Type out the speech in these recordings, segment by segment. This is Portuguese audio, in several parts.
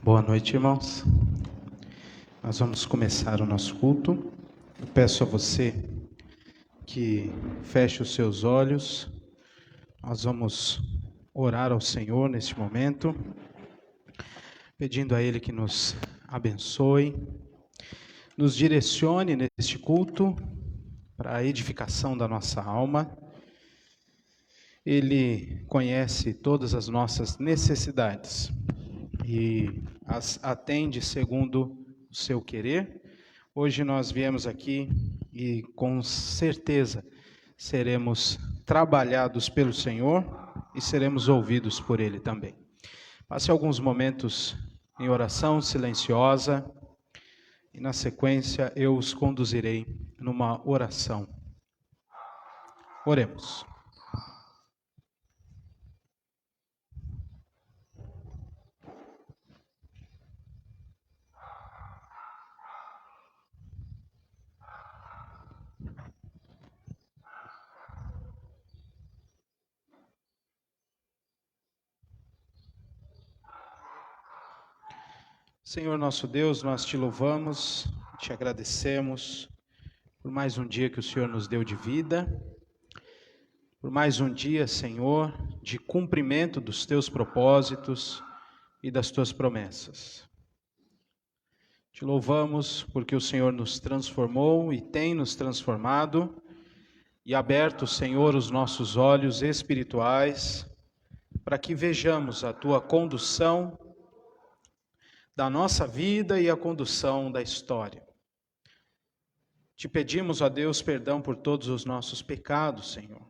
Boa noite, irmãos. Nós vamos começar o nosso culto. Eu peço a você que feche os seus olhos. Nós vamos orar ao Senhor neste momento, pedindo a Ele que nos abençoe, nos direcione neste culto para a edificação da nossa alma. Ele conhece todas as nossas necessidades e as atende segundo o seu querer. Hoje nós viemos aqui e com certeza seremos trabalhados pelo Senhor e seremos ouvidos por Ele também. Passe alguns momentos em oração silenciosa e na sequência eu os conduzirei numa oração. Oremos. Senhor nosso Deus, nós te louvamos, te agradecemos por mais um dia que o Senhor nos deu de vida, por mais um dia, Senhor, de cumprimento dos teus propósitos e das tuas promessas. Te louvamos porque o Senhor nos transformou e tem nos transformado e aberto, Senhor, os nossos olhos espirituais para que vejamos a tua condução da nossa vida e a condução da história. Te pedimos, ó Deus, perdão por todos os nossos pecados, Senhor.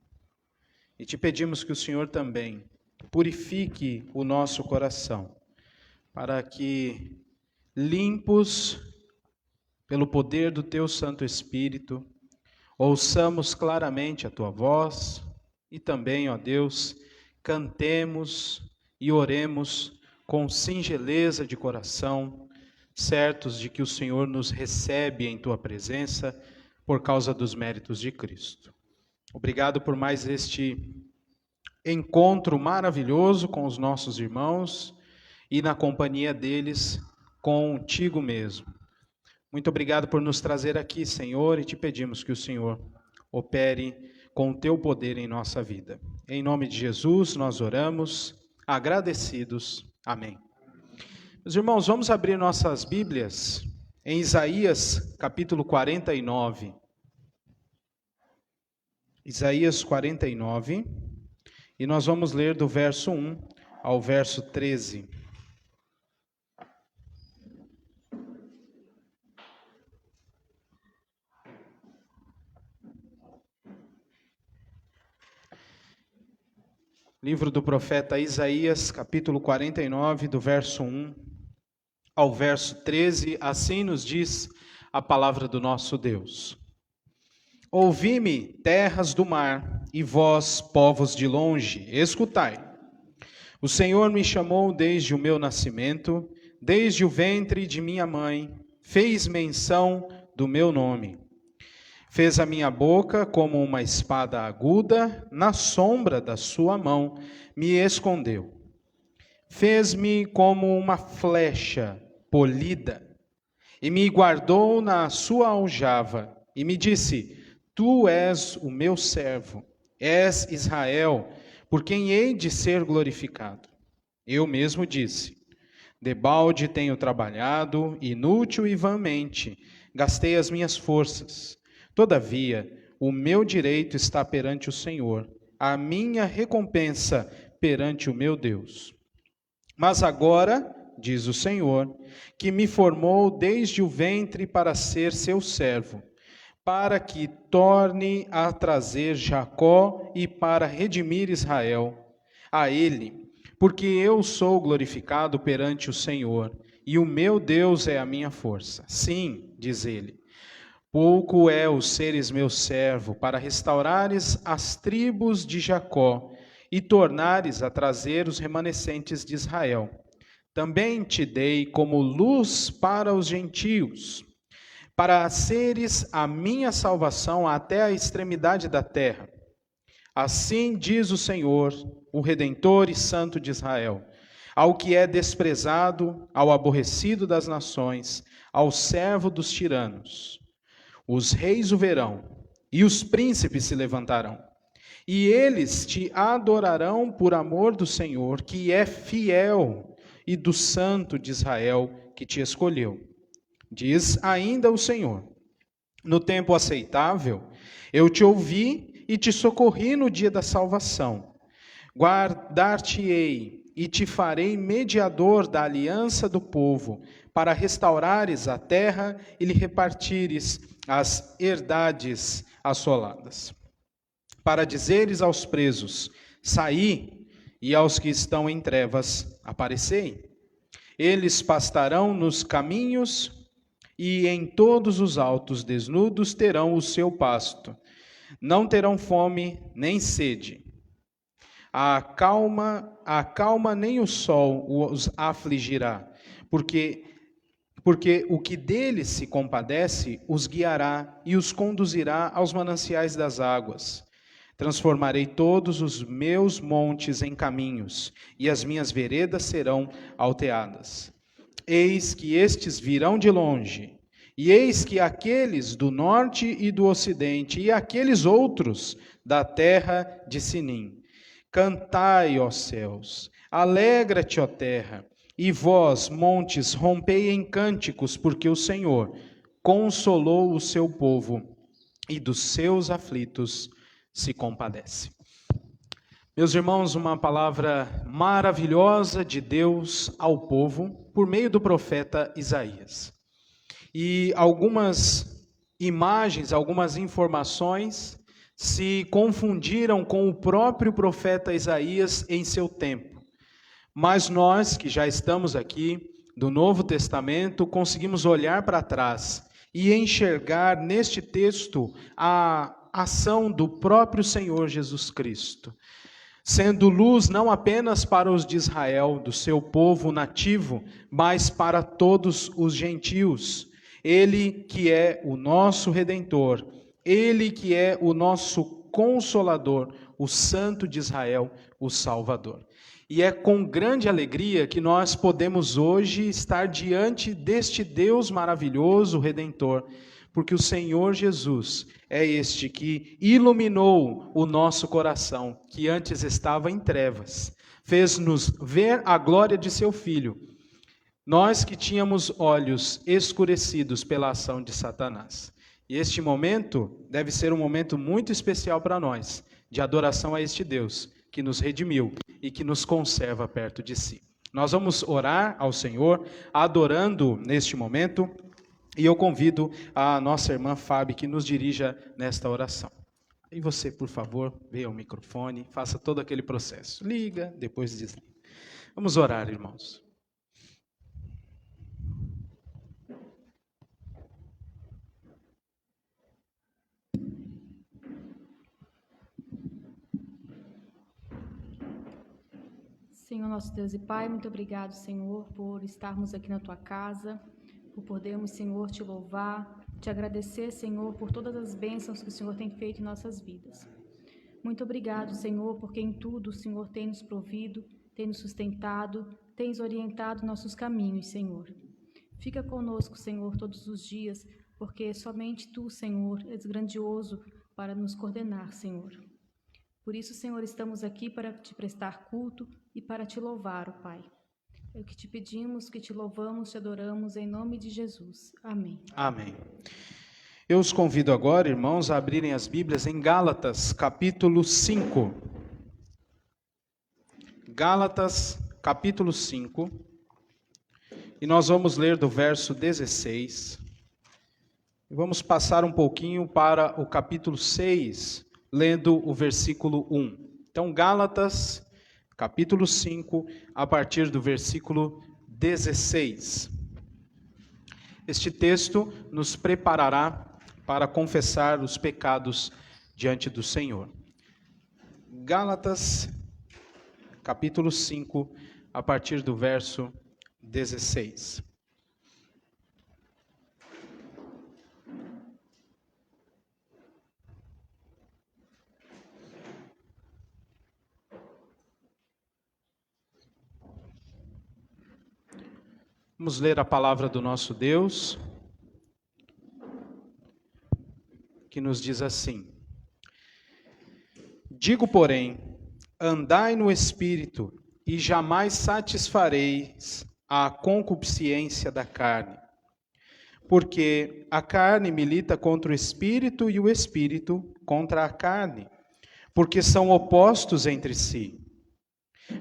E te pedimos que o Senhor também purifique o nosso coração, para que, limpos pelo poder do teu Santo Espírito, ouçamos claramente a tua voz e também, ó Deus, cantemos e oremos com singeleza de coração, certos de que o Senhor nos recebe em tua presença por causa dos méritos de Cristo. Obrigado por mais este encontro maravilhoso com os nossos irmãos e na companhia deles contigo mesmo. Muito obrigado por nos trazer aqui, Senhor, e te pedimos que o Senhor opere com o teu poder em nossa vida. Em nome de Jesus nós oramos, agradecidos. Amém. Meus irmãos, vamos abrir nossas Bíblias em Isaías capítulo 49. Isaías 49, e nós vamos ler do verso 1 ao verso 13. Livro do profeta Isaías, capítulo 49, do verso 1 ao verso 13, assim nos diz a palavra do nosso Deus. Ouvi-me, terras do mar, e vós, povos de longe, escutai. O Senhor me chamou desde o meu nascimento, desde o ventre de minha mãe, fez menção do meu nome. Fez a minha boca como uma espada aguda, na sombra da sua mão me escondeu. Fez-me como uma flecha polida, e me guardou na sua aljava, e me disse: Tu és o meu servo, és Israel, por quem hei de ser glorificado. Eu mesmo disse: Debalde tenho trabalhado, inútil e vãmente, gastei as minhas forças. Todavia, o meu direito está perante o Senhor, a minha recompensa perante o meu Deus. Mas agora, diz o Senhor, que me formou desde o ventre para ser seu servo, para que torne a trazer Jacó e para redimir Israel, a ele, porque eu sou glorificado perante o Senhor, e o meu Deus é a minha força. Sim, diz ele. Pouco é o seres meu servo, para restaurares as tribos de Jacó e tornares a trazer os remanescentes de Israel. Também te dei como luz para os gentios, para seres a minha salvação até a extremidade da terra. Assim diz o Senhor, o Redentor e Santo de Israel: ao que é desprezado, ao aborrecido das nações, ao servo dos tiranos. Os reis o verão, e os príncipes se levantarão. E eles te adorarão por amor do Senhor, que é fiel, e do Santo de Israel, que te escolheu. Diz ainda o Senhor: no tempo aceitável, eu te ouvi e te socorri no dia da salvação. Guardar-te-ei e te farei mediador da aliança do povo, para restaurares a terra e lhe repartires as herdades assoladas. Para dizeres aos presos: saí, e aos que estão em trevas: aparecei. Eles pastarão nos caminhos e em todos os altos desnudos terão o seu pasto. Não terão fome nem sede. A calma nem o sol os afligirá, porque o que deles se compadece os guiará e os conduzirá aos mananciais das águas. Transformarei todos os meus montes em caminhos, e as minhas veredas serão alteadas. Eis que estes virão de longe, e eis que aqueles do norte e do ocidente, e aqueles outros da terra de Sinim. Cantai, ó céus, alegra-te, ó terra, e vós, montes, rompei em cânticos, porque o Senhor consolou o seu povo, e dos seus aflitos se compadece. Meus irmãos, uma palavra maravilhosa de Deus ao povo, por meio do profeta Isaías. E algumas imagens, algumas informações se confundiram com o próprio profeta Isaías em seu tempo. Mas nós, que já estamos aqui do Novo Testamento, conseguimos olhar para trás e enxergar neste texto a ação do próprio Senhor Jesus Cristo, sendo luz não apenas para os de Israel, do seu povo nativo, mas para todos os gentios. Ele que é o nosso Redentor, Ele que é o nosso Consolador, o Santo de Israel, o Salvador. E é com grande alegria que nós podemos hoje estar diante deste Deus maravilhoso, Redentor, porque o Senhor Jesus é este que iluminou o nosso coração, que antes estava em trevas, fez-nos ver a glória de seu Filho, nós que tínhamos olhos escurecidos pela ação de Satanás. E este momento deve ser um momento muito especial para nós, de adoração a este Deus, que nos redimiu e que nos conserva perto de si. Nós vamos orar ao Senhor, adorando neste momento, e eu convido a nossa irmã Fábio que nos dirija nesta oração. E você, por favor, venha ao microfone, faça todo aquele processo. Liga, depois desliga. Vamos orar, irmãos. Senhor nosso Deus e Pai, muito obrigado, Senhor, por estarmos aqui na Tua casa, por podermos, Senhor, Te louvar, Te agradecer, Senhor, por todas as bênçãos que o Senhor tem feito em nossas vidas. Muito obrigado, Senhor, porque em tudo o Senhor tem nos provido, tem nos sustentado, tens orientado nossos caminhos, Senhor. Fica conosco, Senhor, todos os dias, porque somente Tu, Senhor, és grandioso para nos coordenar, Senhor. Por isso, Senhor, estamos aqui para Te prestar culto e para Te louvar, ó Pai. É o que Te pedimos, que Te louvamos, Te adoramos, em nome de Jesus. Amém. Amém. Eu os convido agora, irmãos, a abrirem as Bíblias em Gálatas, capítulo 5. Gálatas, capítulo 5. E nós vamos ler do verso 16. E vamos passar um pouquinho para o capítulo 6, lendo o versículo 1. Então, Gálatas, capítulo 5, a partir do versículo 16. Este texto nos preparará para confessar os pecados diante do Senhor. Gálatas, capítulo 5, a partir do verso 16. Vamos ler a palavra do nosso Deus, que nos diz assim: Digo, porém, andai no Espírito, e jamais satisfareis a concupiscência da carne. Porque a carne milita contra o Espírito e o Espírito contra a carne, porque são opostos entre si,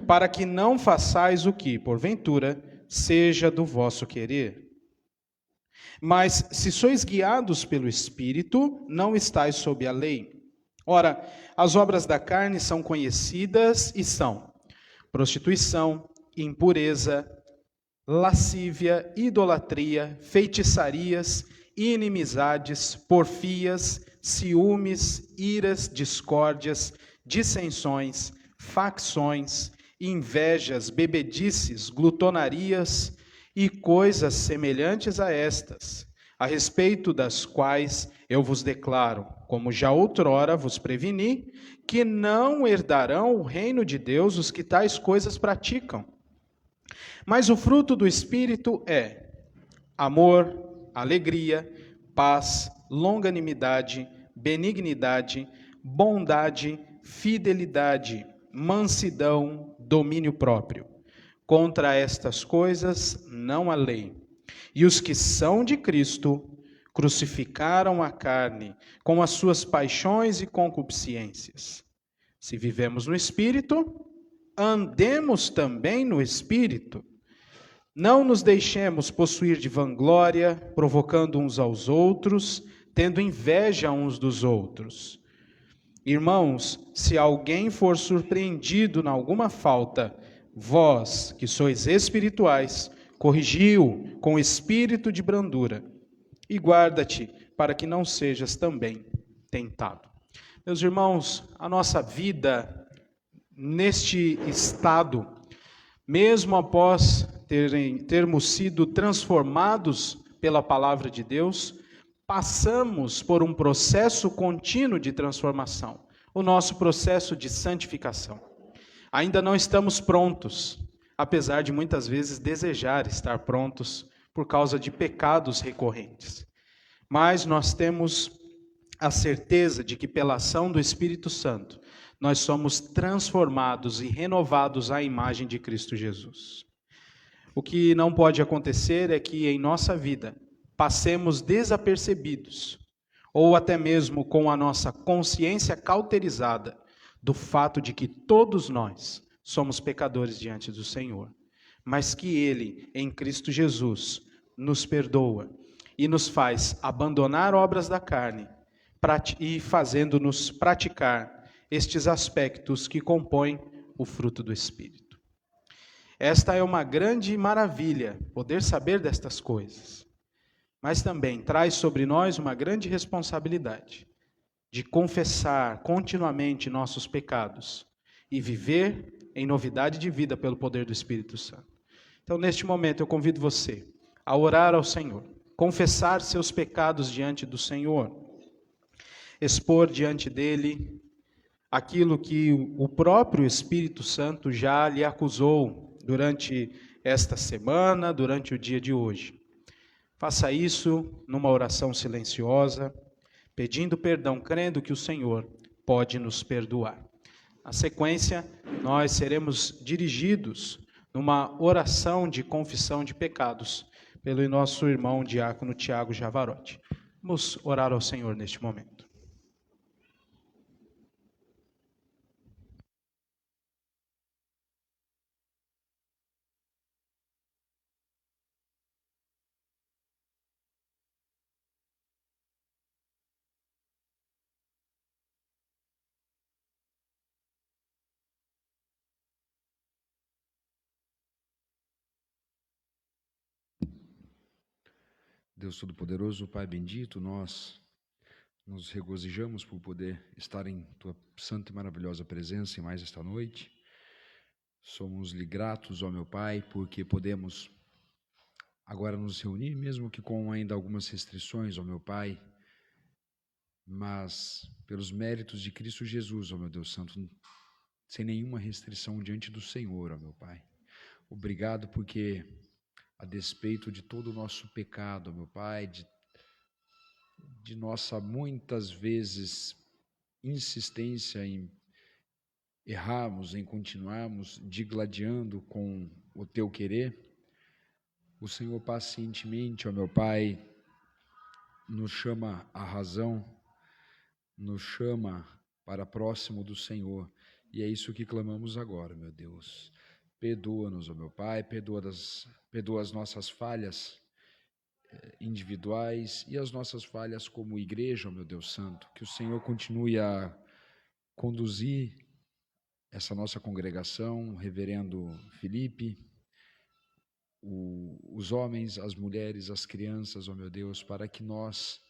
para que não façais o que, porventura, seja do vosso querer. Mas se sois guiados pelo Espírito, não estáis sob a lei. Ora, as obras da carne são conhecidas e são prostituição, impureza, lascívia, idolatria, feitiçarias, inimizades, porfias, ciúmes, iras, discórdias, dissensões, facções, invejas, bebedices, glutonarias e coisas semelhantes a estas, a respeito das quais eu vos declaro, como já outrora vos preveni, que não herdarão o reino de Deus os que tais coisas praticam. Mas o fruto do Espírito é amor, alegria, paz, longanimidade, benignidade, bondade, fidelidade, mansidão, domínio próprio. Contra estas coisas não há lei. E os que são de Cristo crucificaram a carne com as suas paixões e concupiscências. Se vivemos no Espírito, andemos também no Espírito. Não nos deixemos possuir de vanglória, provocando uns aos outros, tendo inveja uns dos outros. Irmãos, se alguém for surpreendido em alguma falta, vós, que sois espirituais, corrigi-o com espírito de brandura, e guarda-te para que não sejas também tentado. Meus irmãos, a nossa vida neste estado, mesmo após termos sido transformados pela palavra de Deus, passamos por um processo contínuo de transformação, o nosso processo de santificação. Ainda não estamos prontos, apesar de muitas vezes desejar estar prontos por causa de pecados recorrentes. Mas nós temos a certeza de que pela ação do Espírito Santo, nós somos transformados e renovados à imagem de Cristo Jesus. O que não pode acontecer é que em nossa vida passemos desapercebidos, ou até mesmo com a nossa consciência cauterizada do fato de que todos nós somos pecadores diante do Senhor, mas que Ele, em Cristo Jesus, nos perdoa e nos faz abandonar obras da carne e fazendo-nos praticar estes aspectos que compõem o fruto do Espírito. Esta é uma grande maravilha, poder saber destas coisas, mas também traz sobre nós uma grande responsabilidade de confessar continuamente nossos pecados e viver em novidade de vida pelo poder do Espírito Santo. Então, neste momento, eu convido você a orar ao Senhor, confessar seus pecados diante do Senhor, expor diante dele aquilo que o próprio Espírito Santo já lhe acusou durante esta semana, durante o dia de hoje. Faça isso numa oração silenciosa, pedindo perdão, crendo que o Senhor pode nos perdoar. Na sequência, nós seremos dirigidos numa oração de confissão de pecados pelo nosso irmão diácono Tiago Javarotti. Vamos orar ao Senhor neste momento. Deus Todo-Poderoso, Pai bendito, nós nos regozijamos por poder estar em Tua santa e maravilhosa presença em mais esta noite. Somos-lhe gratos, ó meu Pai, porque podemos agora nos reunir, mesmo que com ainda algumas restrições, ó meu Pai, mas pelos méritos de Cristo Jesus, ó meu Deus Santo, sem nenhuma restrição diante do Senhor, ó meu Pai. Obrigado porque a despeito de todo o nosso pecado, meu Pai, de nossa, muitas vezes, insistência em errarmos, em continuarmos digladiando com o Teu querer, o Senhor pacientemente, ó meu Pai, nos chama à razão, nos chama para próximo do Senhor, e é isso que clamamos agora, meu Deus. Perdoa-nos, ó meu Pai, perdoa as nossas falhas individuais e as nossas falhas como igreja, ó meu Deus Santo, que o Senhor continue a conduzir essa nossa congregação, o reverendo Felipe, os homens, as mulheres, as crianças, ó meu Deus, para que nós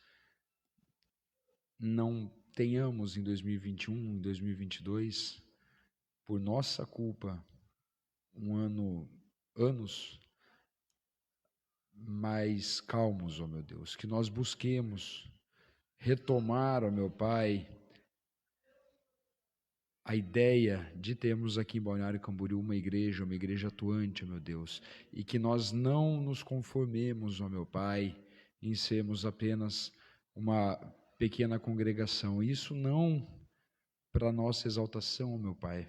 não tenhamos em 2021, em 2022, por nossa culpa, anos mais calmos, ó meu Deus, que nós busquemos retomar, ó meu Pai, a ideia de termos aqui em Balneário Camboriú uma igreja atuante, ó meu Deus, e que nós não nos conformemos, ó meu Pai, em sermos apenas uma pequena congregação. Isso não para nossa exaltação, ó meu Pai,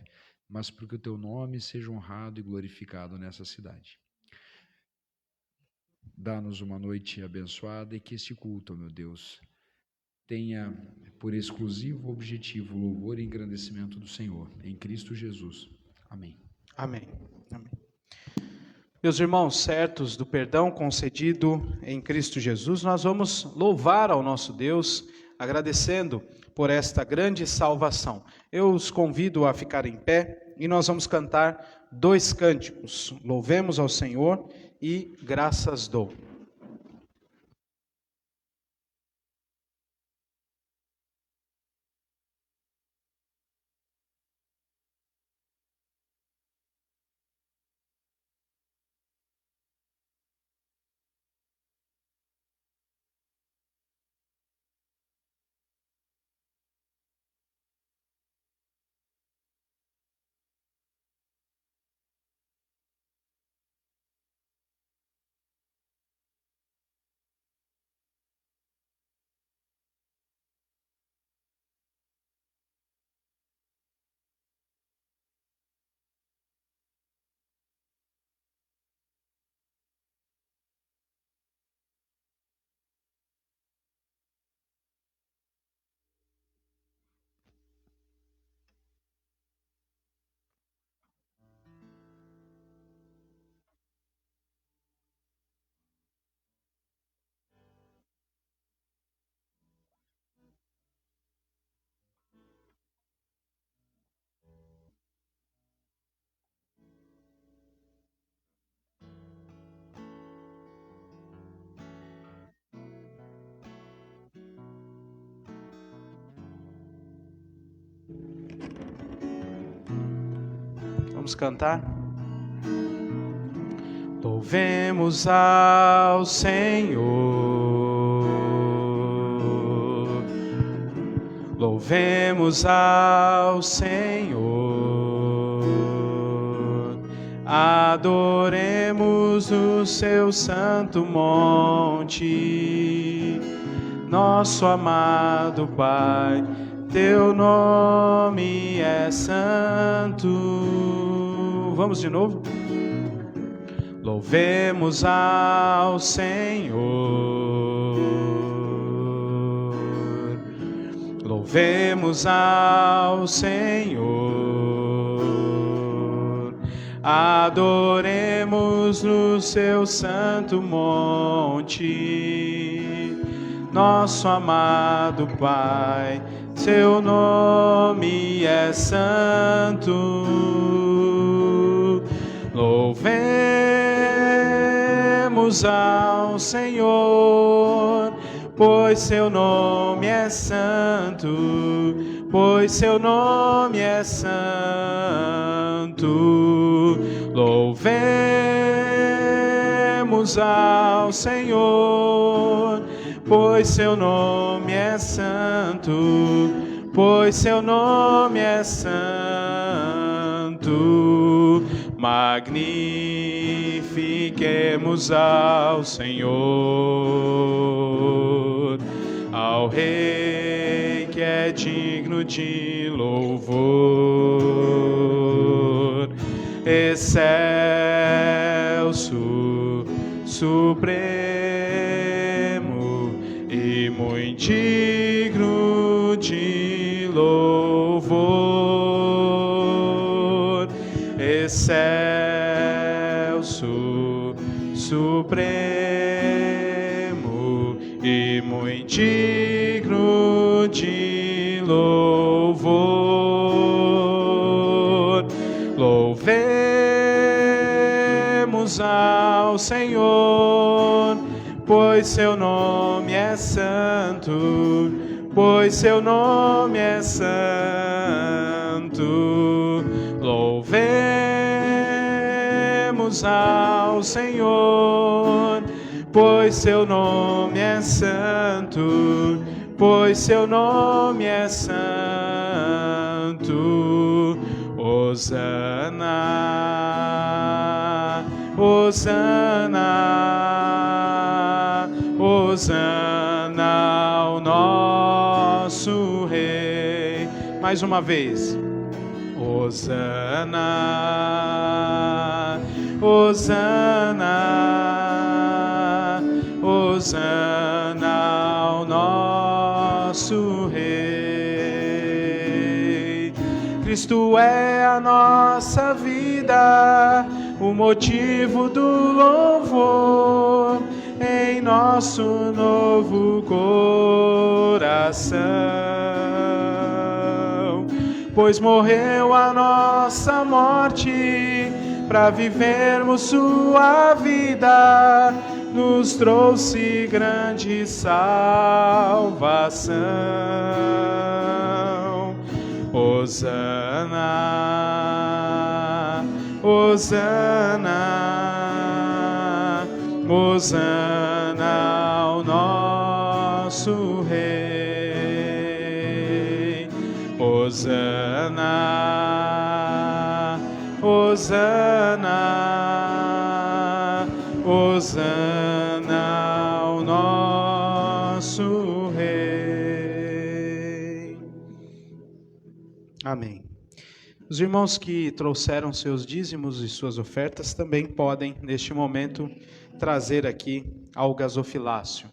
mas para que o Teu nome seja honrado e glorificado nessa cidade. Dá-nos uma noite abençoada e que este culto, ó meu Deus, tenha por exclusivo objetivo o louvor e engrandecimento do Senhor, em Cristo Jesus. Amém. Amém. Amém. Meus irmãos, certos do perdão concedido em Cristo Jesus, nós vamos louvar ao nosso Deus, agradecendo por esta grande salvação. Eu os convido a ficar em pé e nós vamos cantar 2 cânticos. Louvemos ao Senhor e graças dou. Vamos cantar? Louvemos ao Senhor, louvemos ao Senhor, adoremos o seu santo monte, nosso amado Pai, teu nome é santo. Vamos de novo? Louvemos ao Senhor, louvemos ao Senhor, adoremos no seu santo monte, nosso amado Pai, seu nome é santo. Louvemos ao Senhor, pois seu nome é santo, pois seu nome é santo. Louvemos ao Senhor, pois seu nome é santo, pois seu nome é santo. magnifiquemos ao Senhor, ao Rei que é digno de louvor, excelso, supremo e muito digno de louvor, excelso, supremo e muito digno de louvor. Louvemos ao Senhor, pois seu nome é santo, pois seu nome é santo. Louvemos ao Senhor, pois seu nome é santo, pois seu nome é santo. Hosana, Hosana, Hosana ao nosso Rei. Mais uma vez. Hosana, Hosana, Hosana ao nosso Rei. Cristo é a nossa vida, o motivo do louvor em nosso novo coração, pois morreu a nossa morte para vivermos sua vida, nos trouxe grande salvação. Hosana, Hosana, Hosana ao nosso Rei. Hosana, Hosana, Hosana ao nosso Rei. Amém. Os irmãos que trouxeram seus dízimos e suas ofertas também podem, neste momento, trazer aqui ao gasofilácio.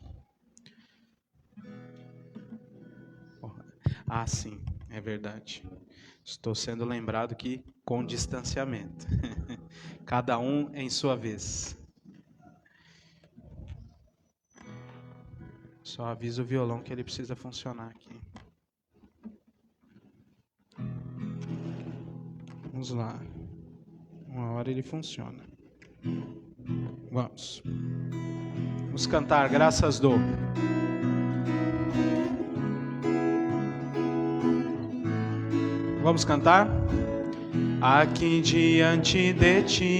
Ah, sim, é verdade. Estou sendo lembrado que com distanciamento. Cada um em sua vez. Só avisa o violão que ele precisa funcionar aqui. Vamos lá. Uma hora ele funciona. Vamos. Vamos cantar Graças Dou. Vamos cantar? Aqui diante de ti,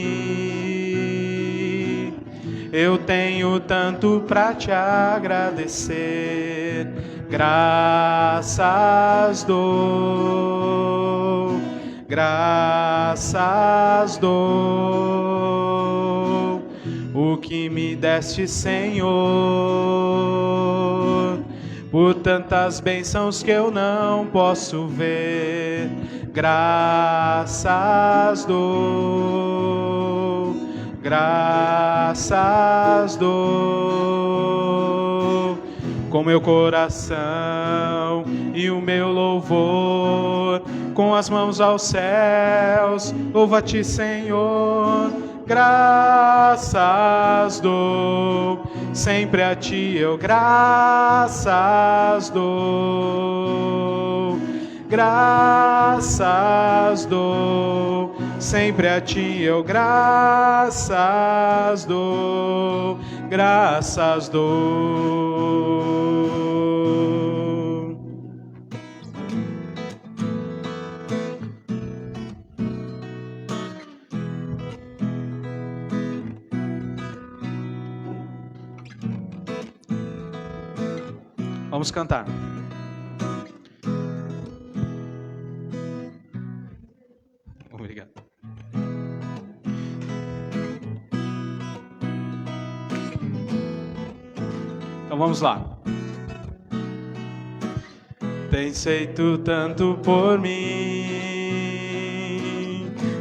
eu tenho tanto para te agradecer. Graças dou, graças dou, o que me deste, Senhor, por tantas bênçãos que eu não posso ver. Graças dou, graças dou, com meu coração e o meu louvor, com as mãos aos céus, louva-te, Senhor. Graças dou, sempre a ti eu graças dou. Graças dou, sempre a ti eu graças dou. Graças dou. Vamos cantar. Obrigado. Vamos lá. Tens feito tanto por mim,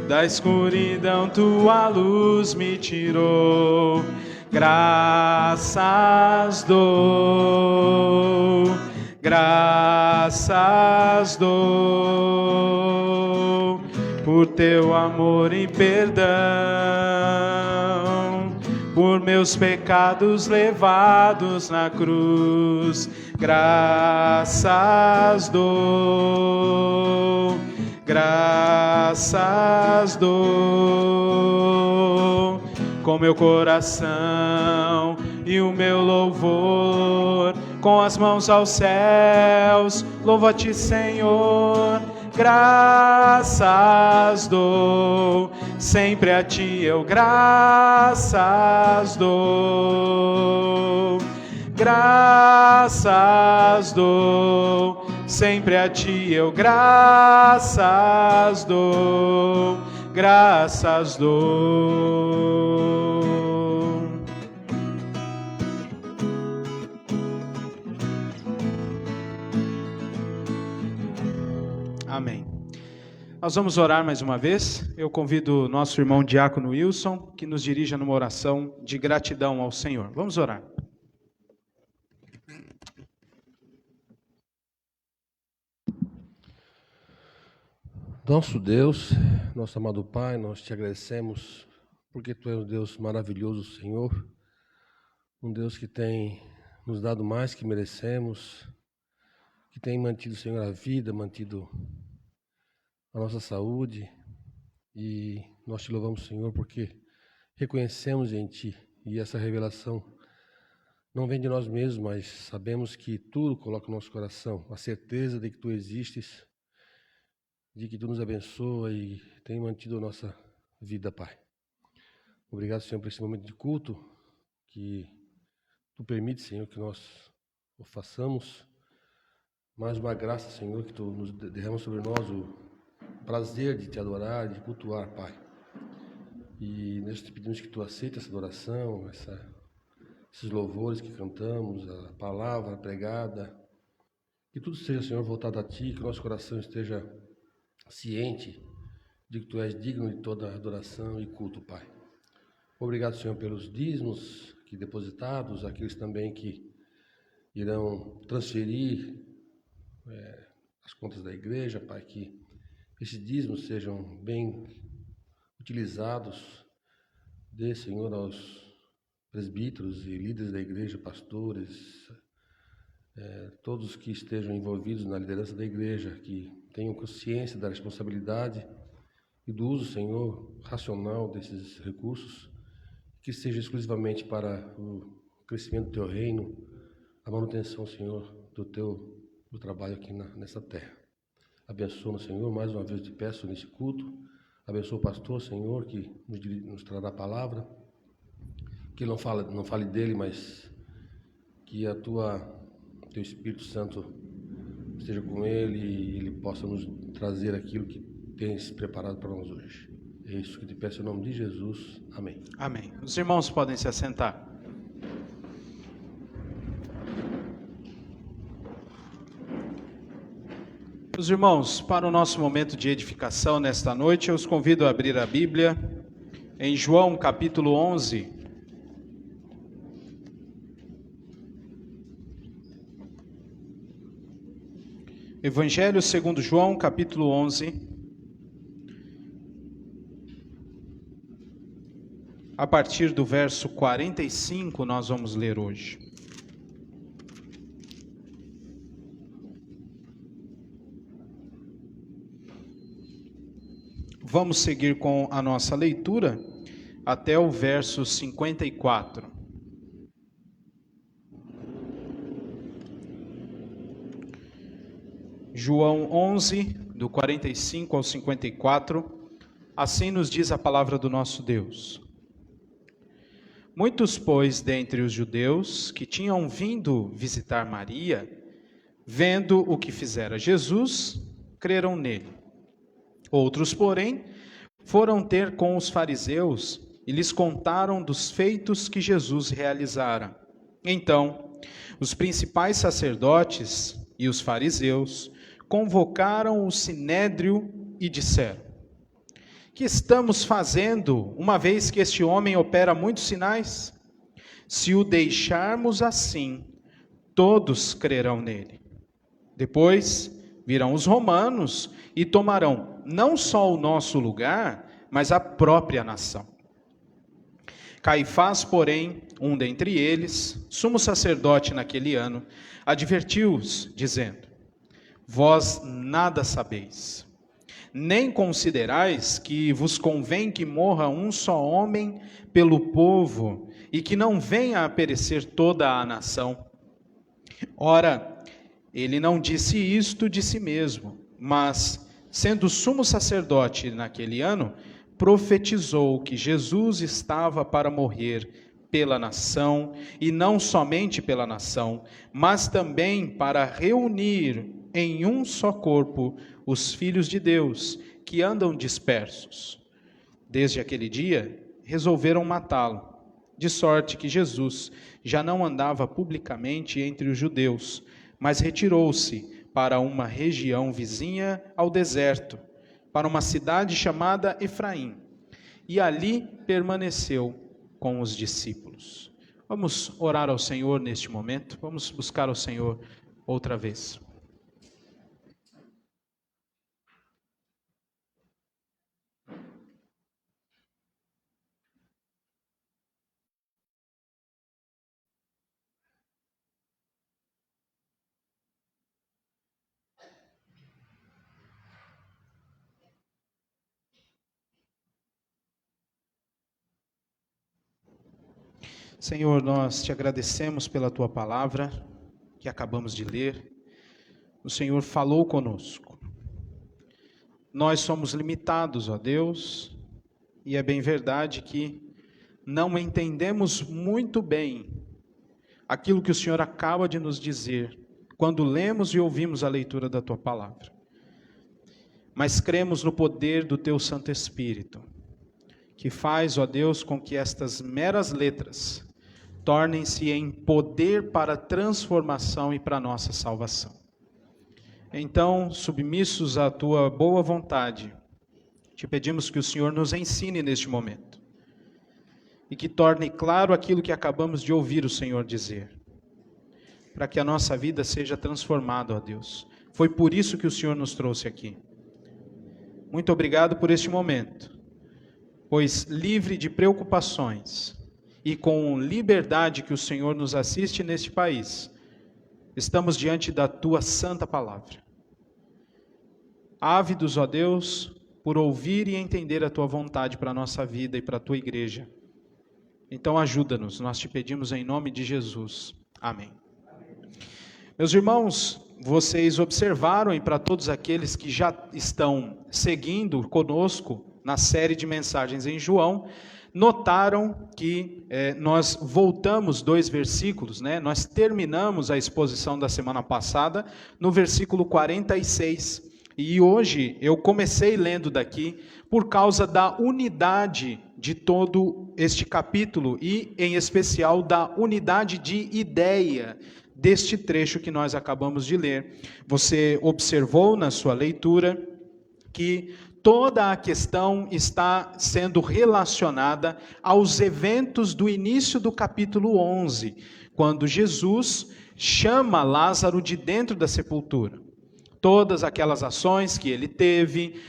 da escuridão tua luz me tirou. Graças dou, graças dou, por teu amor e perdão, por meus pecados levados na cruz. Graças dou, graças dou, com meu coração e o meu louvor, com as mãos aos céus, louvo a ti, Senhor. Graças dou, sempre a ti eu graças dou. Graças dou, sempre a ti eu graças dou. Graças dou. Amém. Nós vamos orar mais uma vez. Eu convido o nosso irmão Diácono Wilson, que nos dirija numa oração de gratidão ao Senhor. Vamos orar. Nosso Deus, nosso amado Pai, nós te agradecemos porque Tu és um Deus maravilhoso, Senhor, um Deus que tem nos dado mais que merecemos, que tem mantido, Senhor, a vida, mantido a nossa saúde, e nós te louvamos, Senhor, porque reconhecemos em Ti, e essa revelação não vem de nós mesmos, mas sabemos que Tu coloca no nosso coração a certeza de que Tu existes, de que Tu nos abençoa e tem mantido a nossa vida, Pai. Obrigado, Senhor, por esse momento de culto, que Tu permite, Senhor, que nós o façamos. Mais uma graça, Senhor, que Tu nos derrama sobre nós o prazer de Te adorar, de cultuar, Pai. E nós te pedimos que Tu aceite essa adoração, esses louvores que cantamos, a palavra pregada, que tudo seja, Senhor, voltado a Ti, que o nosso coração esteja ciente de que Tu és digno de toda adoração e culto, Pai. Obrigado, Senhor, pelos dízimos que depositados, aqueles também que irão transferir as contas da igreja, Pai, que esses dízimos sejam bem utilizados. Dê, Senhor, aos presbíteros e líderes da igreja, pastores, todos que estejam envolvidos na liderança da igreja, que tenham consciência da responsabilidade e do uso, Senhor, racional desses recursos, que seja exclusivamente para o crescimento do Teu reino, a manutenção, Senhor, do trabalho aqui nessa terra. Abençoa, Senhor, mais uma vez te peço nesse culto, abençoa o pastor, Senhor, que nos trará a palavra, que ele não fale dele, mas que Teu Espírito Santo esteja com ele e ele possa nos trazer aquilo que tens preparado para nós hoje. É isso que te peço em nome de Jesus. Amém. Amém. Os irmãos podem se assentar. Os irmãos, para o nosso momento de edificação nesta noite, eu os convido a abrir a Bíblia em João capítulo 11. Evangelho segundo João, capítulo 11, a partir do verso 45, nós vamos ler hoje. Vamos seguir com a nossa leitura até o verso 54. João 11, do 45 ao 54, assim nos diz a palavra do nosso Deus. Muitos, pois, dentre os judeus que tinham vindo visitar Maria, vendo o que fizera Jesus, creram nele. Outros, porém, foram ter com os fariseus e lhes contaram dos feitos que Jesus realizara. Então, os principais sacerdotes e os fariseus convocaram o sinédrio e disseram: que estamos fazendo, uma vez que este homem opera muitos sinais? Se o deixarmos assim, todos crerão nele. Depois virão os romanos e tomarão não só o nosso lugar, mas a própria nação. Caifás, porém, um dentre eles, sumo sacerdote naquele ano, advertiu-os, dizendo: vós nada sabeis, nem considerais que vos convém que morra um só homem pelo povo, e que não venha a perecer toda a nação. Ora, ele não disse isto de si mesmo, mas, sendo sumo sacerdote naquele ano, profetizou que Jesus estava para morrer pela nação, e não somente pela nação, mas também para reunir em um só corpo os filhos de Deus que andam dispersos. Desde aquele dia, resolveram matá-lo, de sorte que Jesus já não andava publicamente entre os judeus, mas retirou-se para uma região vizinha ao deserto, para uma cidade chamada Efraim, e ali permaneceu com os discípulos. Vamos orar ao Senhor neste momento, vamos buscar ao Senhor outra vez. Senhor, nós te agradecemos pela tua palavra que acabamos de ler. O Senhor falou conosco. Nós somos limitados, ó Deus, e é bem verdade que não entendemos muito bem aquilo que o Senhor acaba de nos dizer quando lemos e ouvimos a leitura da tua palavra. Mas cremos no poder do teu Santo Espírito, que faz, ó Deus, com que estas meras letras tornem-se em poder para transformação e para nossa salvação. Então, submissos à tua boa vontade, te pedimos que o Senhor nos ensine neste momento e que torne claro aquilo que acabamos de ouvir o Senhor dizer, para que a nossa vida seja transformada, ó Deus. Foi por isso que o Senhor nos trouxe aqui. Muito obrigado por este momento, pois livre de preocupações e com liberdade que o Senhor nos assiste neste país, estamos diante da tua santa palavra. Ávidos, ó Deus, por ouvir e entender a tua vontade para a nossa vida e para a tua igreja. Então ajuda-nos, nós te pedimos em nome de Jesus. Amém. Meus irmãos, vocês observaram, e para todos aqueles que já estão seguindo conosco na série de mensagens em João, notaram que nós voltamos 2 versículos, né? Nós terminamos a exposição da semana passada no versículo 46. E hoje eu comecei lendo daqui por causa da unidade de todo este capítulo e, em especial, da unidade de ideia deste trecho que nós acabamos de ler. Você observou na sua leitura que toda a questão está sendo relacionada aos eventos do início do capítulo 11, quando Jesus chama Lázaro de dentro da sepultura. Todas aquelas ações que ele teve,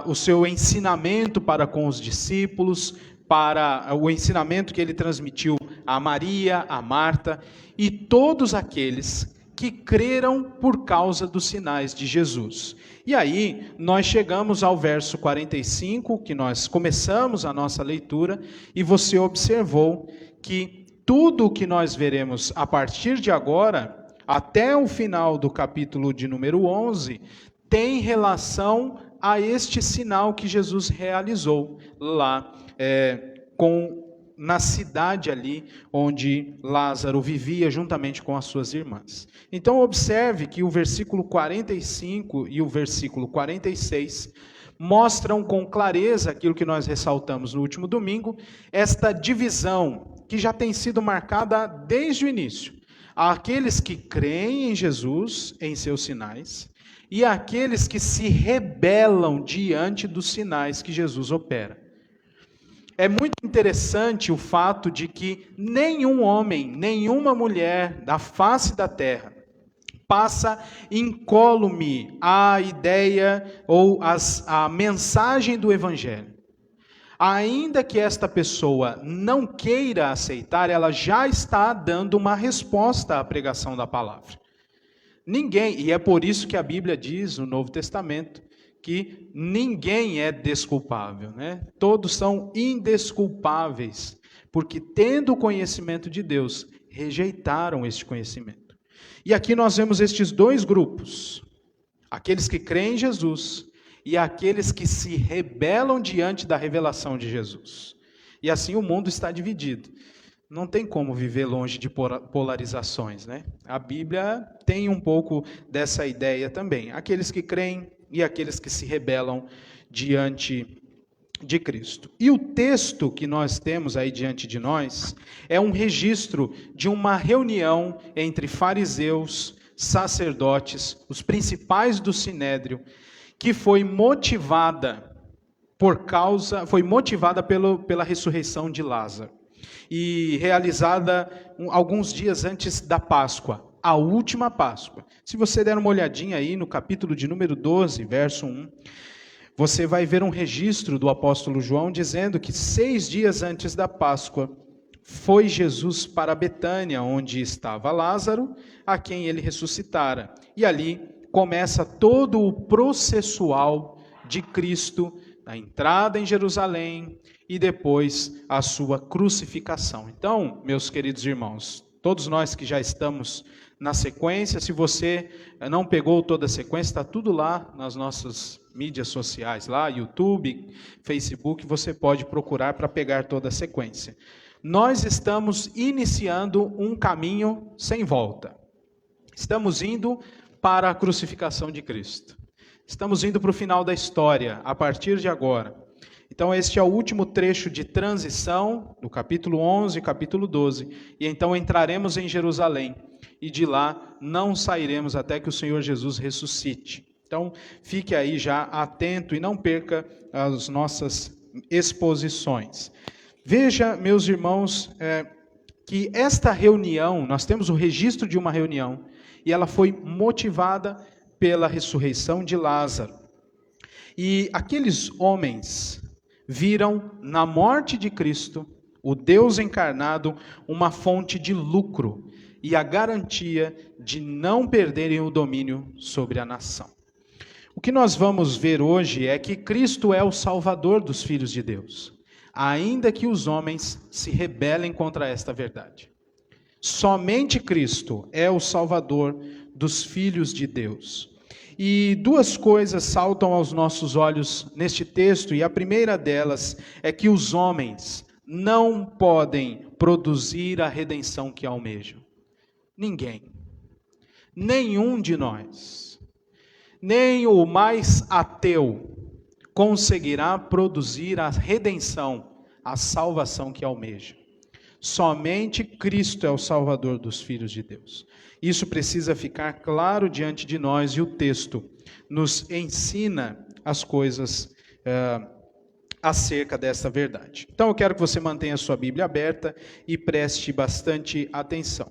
o seu ensinamento para com os discípulos, para o ensinamento que ele transmitiu a Maria, a Marta, e todos aqueles que creram por causa dos sinais de Jesus. E aí, nós chegamos ao verso 45, que nós começamos a nossa leitura, e você observou que tudo o que nós veremos a partir de agora, até o final do capítulo de número 11, tem relação a este sinal que Jesus realizou lá na cidade ali onde Lázaro vivia juntamente com as suas irmãs. Então observe que o versículo 45 e o versículo 46 mostram com clareza aquilo que nós ressaltamos no último domingo, esta divisão que já tem sido marcada desde o início. Aqueles que creem em Jesus, em seus sinais, e aqueles que se rebelam diante dos sinais que Jesus opera. É muito interessante o fato de que nenhum homem, nenhuma mulher da face da terra passa incólume a ideia ou a mensagem do Evangelho. Ainda que esta pessoa não queira aceitar, ela já está dando uma resposta à pregação da palavra. Ninguém, e é por isso que a Bíblia diz no Novo Testamento, que ninguém é desculpável, né? Todos são indesculpáveis, porque tendo o conhecimento de Deus, rejeitaram este conhecimento. E aqui nós vemos estes dois grupos, aqueles que creem em Jesus e aqueles que se rebelam diante da revelação de Jesus. E assim o mundo está dividido. Não tem como viver longe de polarizações, né? A Bíblia tem um pouco dessa ideia também. Aqueles que creem e aqueles que se rebelam diante de Cristo. E o texto que nós temos aí diante de nós é um registro de uma reunião entre fariseus, sacerdotes, os principais do Sinédrio, que foi motivada pela ressurreição de Lázaro e realizada alguns dias antes da Páscoa, a última Páscoa. Se você der uma olhadinha aí no capítulo de número 12, verso 1, você vai ver um registro do apóstolo João dizendo que 6 dias antes da Páscoa foi Jesus para Betânia, onde estava Lázaro, a quem ele ressuscitara. E ali começa todo o processual de Cristo, a entrada em Jerusalém e depois a sua crucificação. Então, meus queridos irmãos, todos nós que já estamos na sequência, se você não pegou toda a sequência, está tudo lá nas nossas mídias sociais, lá, YouTube, Facebook, você pode procurar para pegar toda a sequência. Nós estamos iniciando um caminho sem volta. Estamos indo para a crucificação de Cristo. Estamos indo para o final da história, a partir de agora. Então, este é o último trecho de transição, do capítulo 11 e capítulo 12. E então entraremos em Jerusalém. E de lá não sairemos até que o Senhor Jesus ressuscite. Então, fique aí já atento e não perca as nossas exposições. Veja, meus irmãos, que esta reunião, nós temos o registro de uma reunião, e ela foi motivada pela ressurreição de Lázaro. E aqueles homens viram na morte de Cristo, o Deus encarnado, uma fonte de lucro e a garantia de não perderem o domínio sobre a nação. O que nós vamos ver hoje é que Cristo é o Salvador dos filhos de Deus, ainda que os homens se rebelem contra esta verdade. Somente Cristo é o Salvador dos filhos de Deus. E duas coisas saltam aos nossos olhos neste texto, e a primeira delas é que os homens não podem produzir a redenção que almejam. Ninguém. Nenhum de nós. Nem o mais ateu conseguirá produzir a redenção, a salvação que almeja. Somente Cristo é o Salvador dos filhos de Deus. Isso precisa ficar claro diante de nós, e o texto nos ensina as coisas acerca dessa verdade. Então eu quero que você mantenha a sua Bíblia aberta e preste bastante atenção.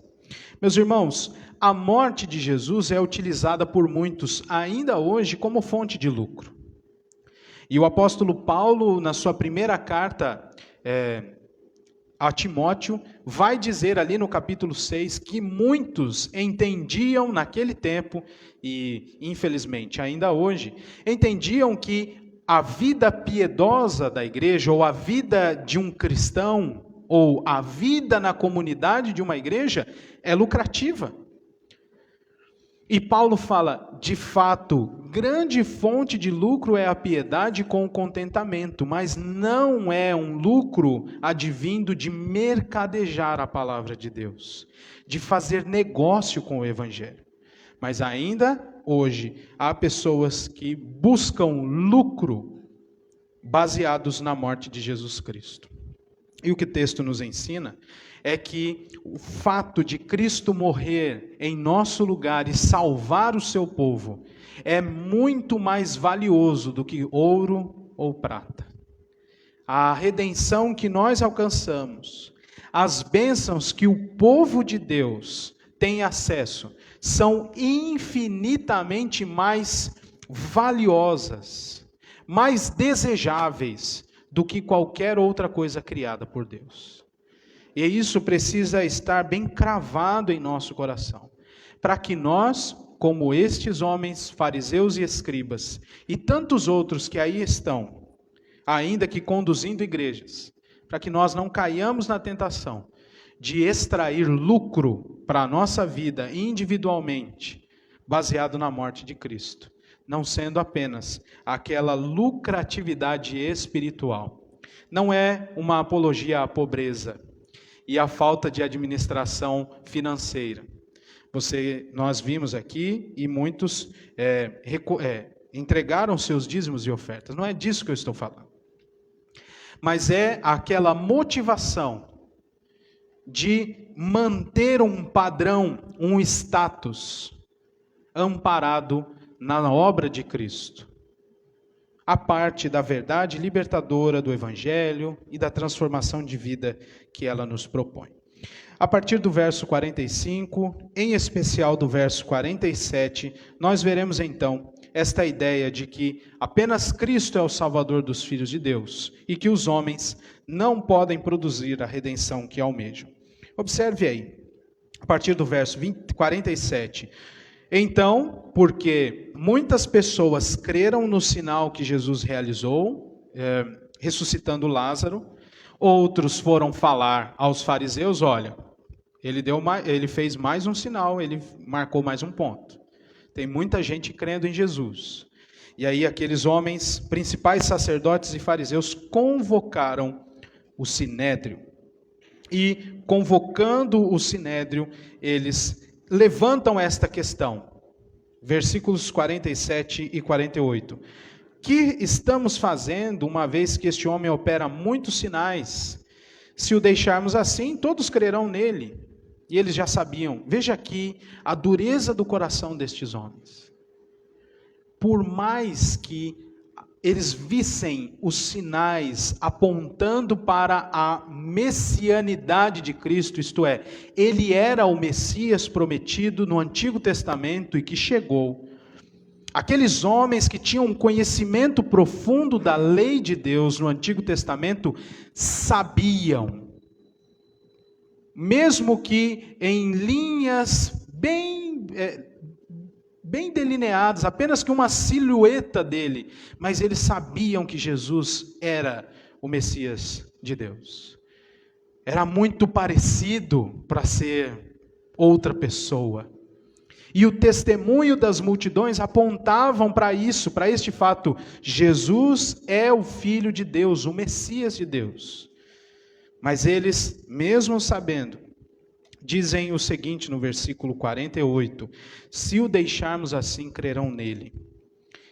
Meus irmãos, a morte de Jesus é utilizada por muitos ainda hoje como fonte de lucro. E o apóstolo Paulo, na sua primeira carta a Timóteo, vai dizer ali no capítulo 6 que muitos entendiam naquele tempo, e infelizmente ainda hoje, entendiam que a vida piedosa da igreja, ou a vida de um cristão, ou a vida na comunidade de uma igreja, é lucrativa. E Paulo fala, de fato, grande fonte de lucro é a piedade com o contentamento, mas não é um lucro advindo de mercadejar a palavra de Deus, de fazer negócio com o Evangelho. Mas ainda hoje há pessoas que buscam lucro baseados na morte de Jesus Cristo. E o que o texto nos ensina é que o fato de Cristo morrer em nosso lugar e salvar o seu povo é muito mais valioso do que ouro ou prata. A redenção que nós alcançamos, as bênçãos que o povo de Deus tem acesso, são infinitamente mais valiosas, mais desejáveis do que qualquer outra coisa criada por Deus. E isso precisa estar bem cravado em nosso coração, para que nós, como estes homens, fariseus e escribas, e tantos outros que aí estão, ainda que conduzindo igrejas, para que nós não caiamos na tentação de extrair lucro para a nossa vida individualmente, baseado na morte de Cristo, não sendo apenas aquela lucratividade espiritual. Não é uma apologia à pobreza e à falta de administração financeira. Nós vimos aqui e muitos entregaram seus dízimos e ofertas. Não é disso que eu estou falando. Mas é aquela motivação de manter um padrão, um status amparado na obra de Cristo. A parte da verdade libertadora do Evangelho e da transformação de vida que ela nos propõe. A partir do verso 45, em especial do verso 47, nós veremos então esta ideia de que apenas Cristo é o Salvador dos filhos de Deus e que os homens não podem produzir a redenção que almejam. Observe aí, a partir do verso 47. Então, porque muitas pessoas creram no sinal que Jesus realizou, ressuscitando Lázaro, outros foram falar aos fariseus, olha, ele fez mais um sinal, ele marcou mais um ponto. Tem muita gente crendo em Jesus. E aí aqueles homens, principais sacerdotes e fariseus, convocaram o sinédrio. E convocando o sinédrio, eles levantam esta questão, versículos 47 e 48. Que estamos fazendo, uma vez que este homem opera muitos sinais? Se o deixarmos assim, todos crerão nele. E eles já sabiam. Veja aqui a dureza do coração destes homens. Por mais que eles vissem os sinais apontando para a messianidade de Cristo, isto é, ele era o Messias prometido no Antigo Testamento e que chegou. Aqueles homens que tinham um conhecimento profundo da lei de Deus no Antigo Testamento sabiam, mesmo que em linhas bem delineadas, apenas que uma silhueta dele, mas eles sabiam que Jesus era o Messias de Deus. Era muito parecido para ser outra pessoa. E o testemunho das multidões apontavam para isso, para este fato: Jesus é o Filho de Deus, o Messias de Deus. Mas eles, mesmo sabendo, dizem o seguinte no versículo 48, se o deixarmos assim, crerão nele.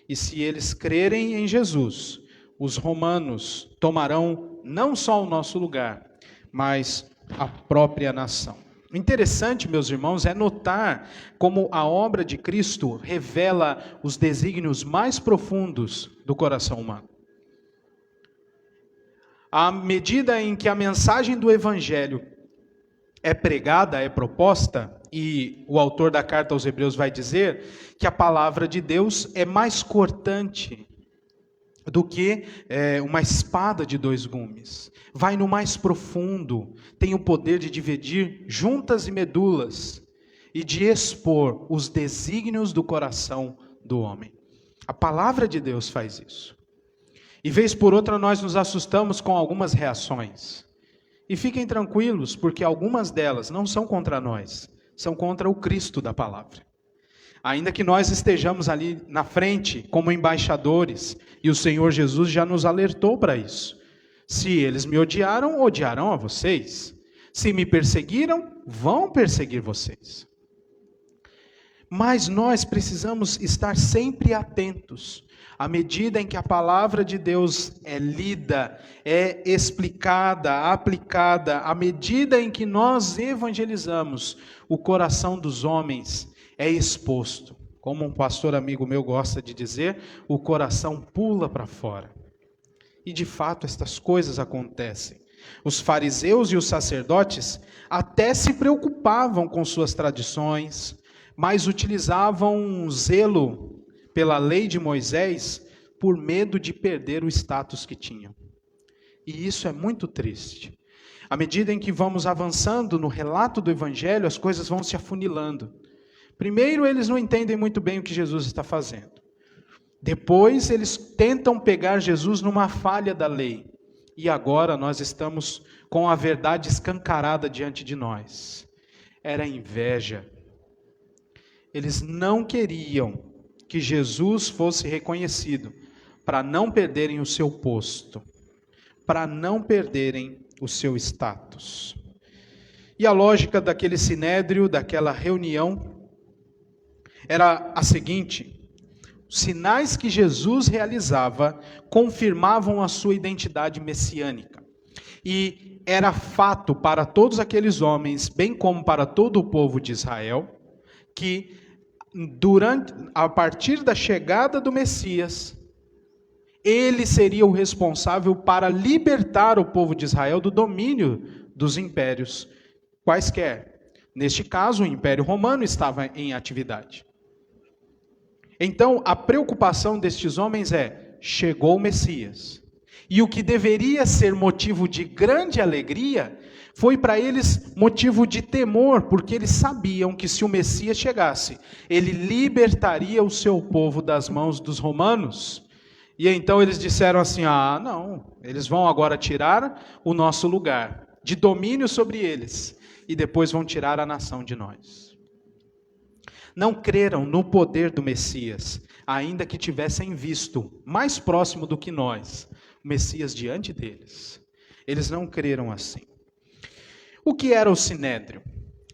E se eles crerem em Jesus, os romanos tomarão não só o nosso lugar, mas a própria nação. O interessante, meus irmãos, é notar como a obra de Cristo revela os desígnios mais profundos do coração humano. À medida em que a mensagem do Evangelho é pregada, é proposta, e o autor da carta aos Hebreus vai dizer que a palavra de Deus é mais cortante do que uma espada de dois gumes. Vai no mais profundo, tem o poder de dividir juntas e medulas e de expor os desígnios do coração do homem. A palavra de Deus faz isso. E vez por outra nós nos assustamos com algumas reações. E fiquem tranquilos, porque algumas delas não são contra nós, são contra o Cristo da palavra. Ainda que nós estejamos ali na frente como embaixadores, e o Senhor Jesus já nos alertou para isso. Se eles me odiaram, odiarão a vocês. Se me perseguiram, vão perseguir vocês. Mas nós precisamos estar sempre atentos. À medida em que a palavra de Deus é lida, é explicada, aplicada, à medida em que nós evangelizamos, o coração dos homens é exposto. Como um pastor amigo meu gosta de dizer, o coração pula para fora. E de fato estas coisas acontecem. Os fariseus e os sacerdotes até se preocupavam com suas tradições, mas utilizavam um zelo pela lei de Moisés por medo de perder o status que tinham. E isso é muito triste. À medida em que vamos avançando no relato do Evangelho, as coisas vão se afunilando. Primeiro, eles não entendem muito bem o que Jesus está fazendo. Depois, eles tentam pegar Jesus numa falha da lei. E agora nós estamos com a verdade escancarada diante de nós. Era inveja. Eles não queriam que Jesus fosse reconhecido, para não perderem o seu posto, para não perderem o seu status. E a lógica daquele sinédrio, daquela reunião, era a seguinte: os sinais que Jesus realizava confirmavam a sua identidade messiânica. E era fato para todos aqueles homens, bem como para todo o povo de Israel, que a partir da chegada do Messias, ele seria o responsável para libertar o povo de Israel do domínio dos impérios quaisquer. Neste caso, o Império Romano estava em atividade. Então, a preocupação destes homens é: chegou o Messias. E o que deveria ser motivo de grande alegria, foi para eles motivo de temor, porque eles sabiam que se o Messias chegasse, ele libertaria o seu povo das mãos dos romanos. E então eles disseram assim: não, eles vão agora tirar o nosso lugar de domínio sobre eles, e depois vão tirar a nação de nós. Não creram no poder do Messias, ainda que tivessem visto, mais próximo do que nós, o Messias diante deles. Eles não creram assim. O que era o Sinédrio?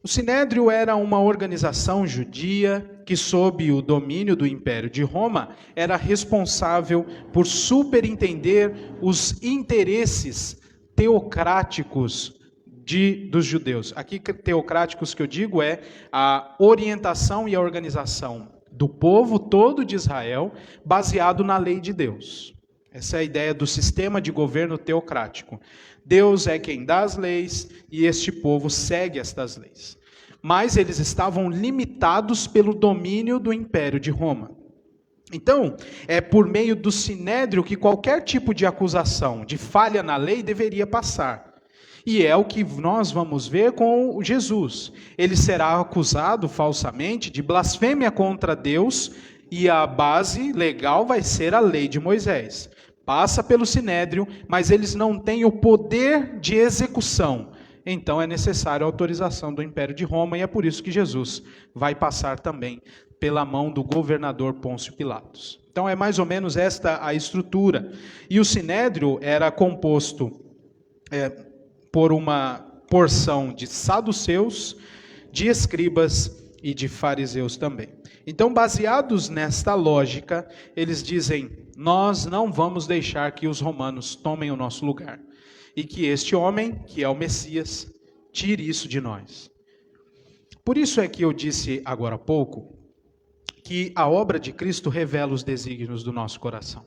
O Sinédrio era uma organização judia que, sob o domínio do Império de Roma, era responsável por superintender os interesses teocráticos dos judeus. Aqui, teocráticos que eu digo é a orientação e a organização do povo todo de Israel, baseado na lei de Deus. Essa é a ideia do sistema de governo teocrático. Deus é quem dá as leis e este povo segue estas leis. Mas eles estavam limitados pelo domínio do Império de Roma. Então, é por meio do Sinédrio que qualquer tipo de acusação de falha na lei deveria passar. E é o que nós vamos ver com Jesus. Ele será acusado falsamente de blasfêmia contra Deus e a base legal vai ser a lei de Moisés. Passa pelo Sinédrio, mas eles não têm o poder de execução. Então é necessária a autorização do Império de Roma e é por isso que Jesus vai passar também pela mão do governador Pôncio Pilatos. Então é mais ou menos esta a estrutura. E o Sinédrio era composto por uma porção de saduceus, de escribas e de fariseus também. Então, baseados nesta lógica, eles dizem: nós não vamos deixar que os romanos tomem o nosso lugar. E que este homem, que é o Messias, tire isso de nós. Por isso é que eu disse agora há pouco, que a obra de Cristo revela os desígnios do nosso coração.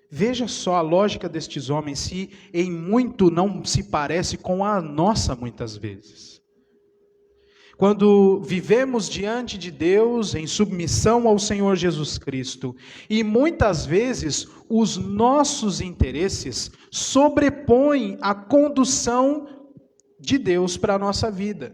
Veja só a lógica destes homens, se em muito não se parece com a nossa muitas vezes. Quando vivemos diante de Deus em submissão ao Senhor Jesus Cristo, e muitas vezes os nossos interesses sobrepõem a condução de Deus para a nossa vida.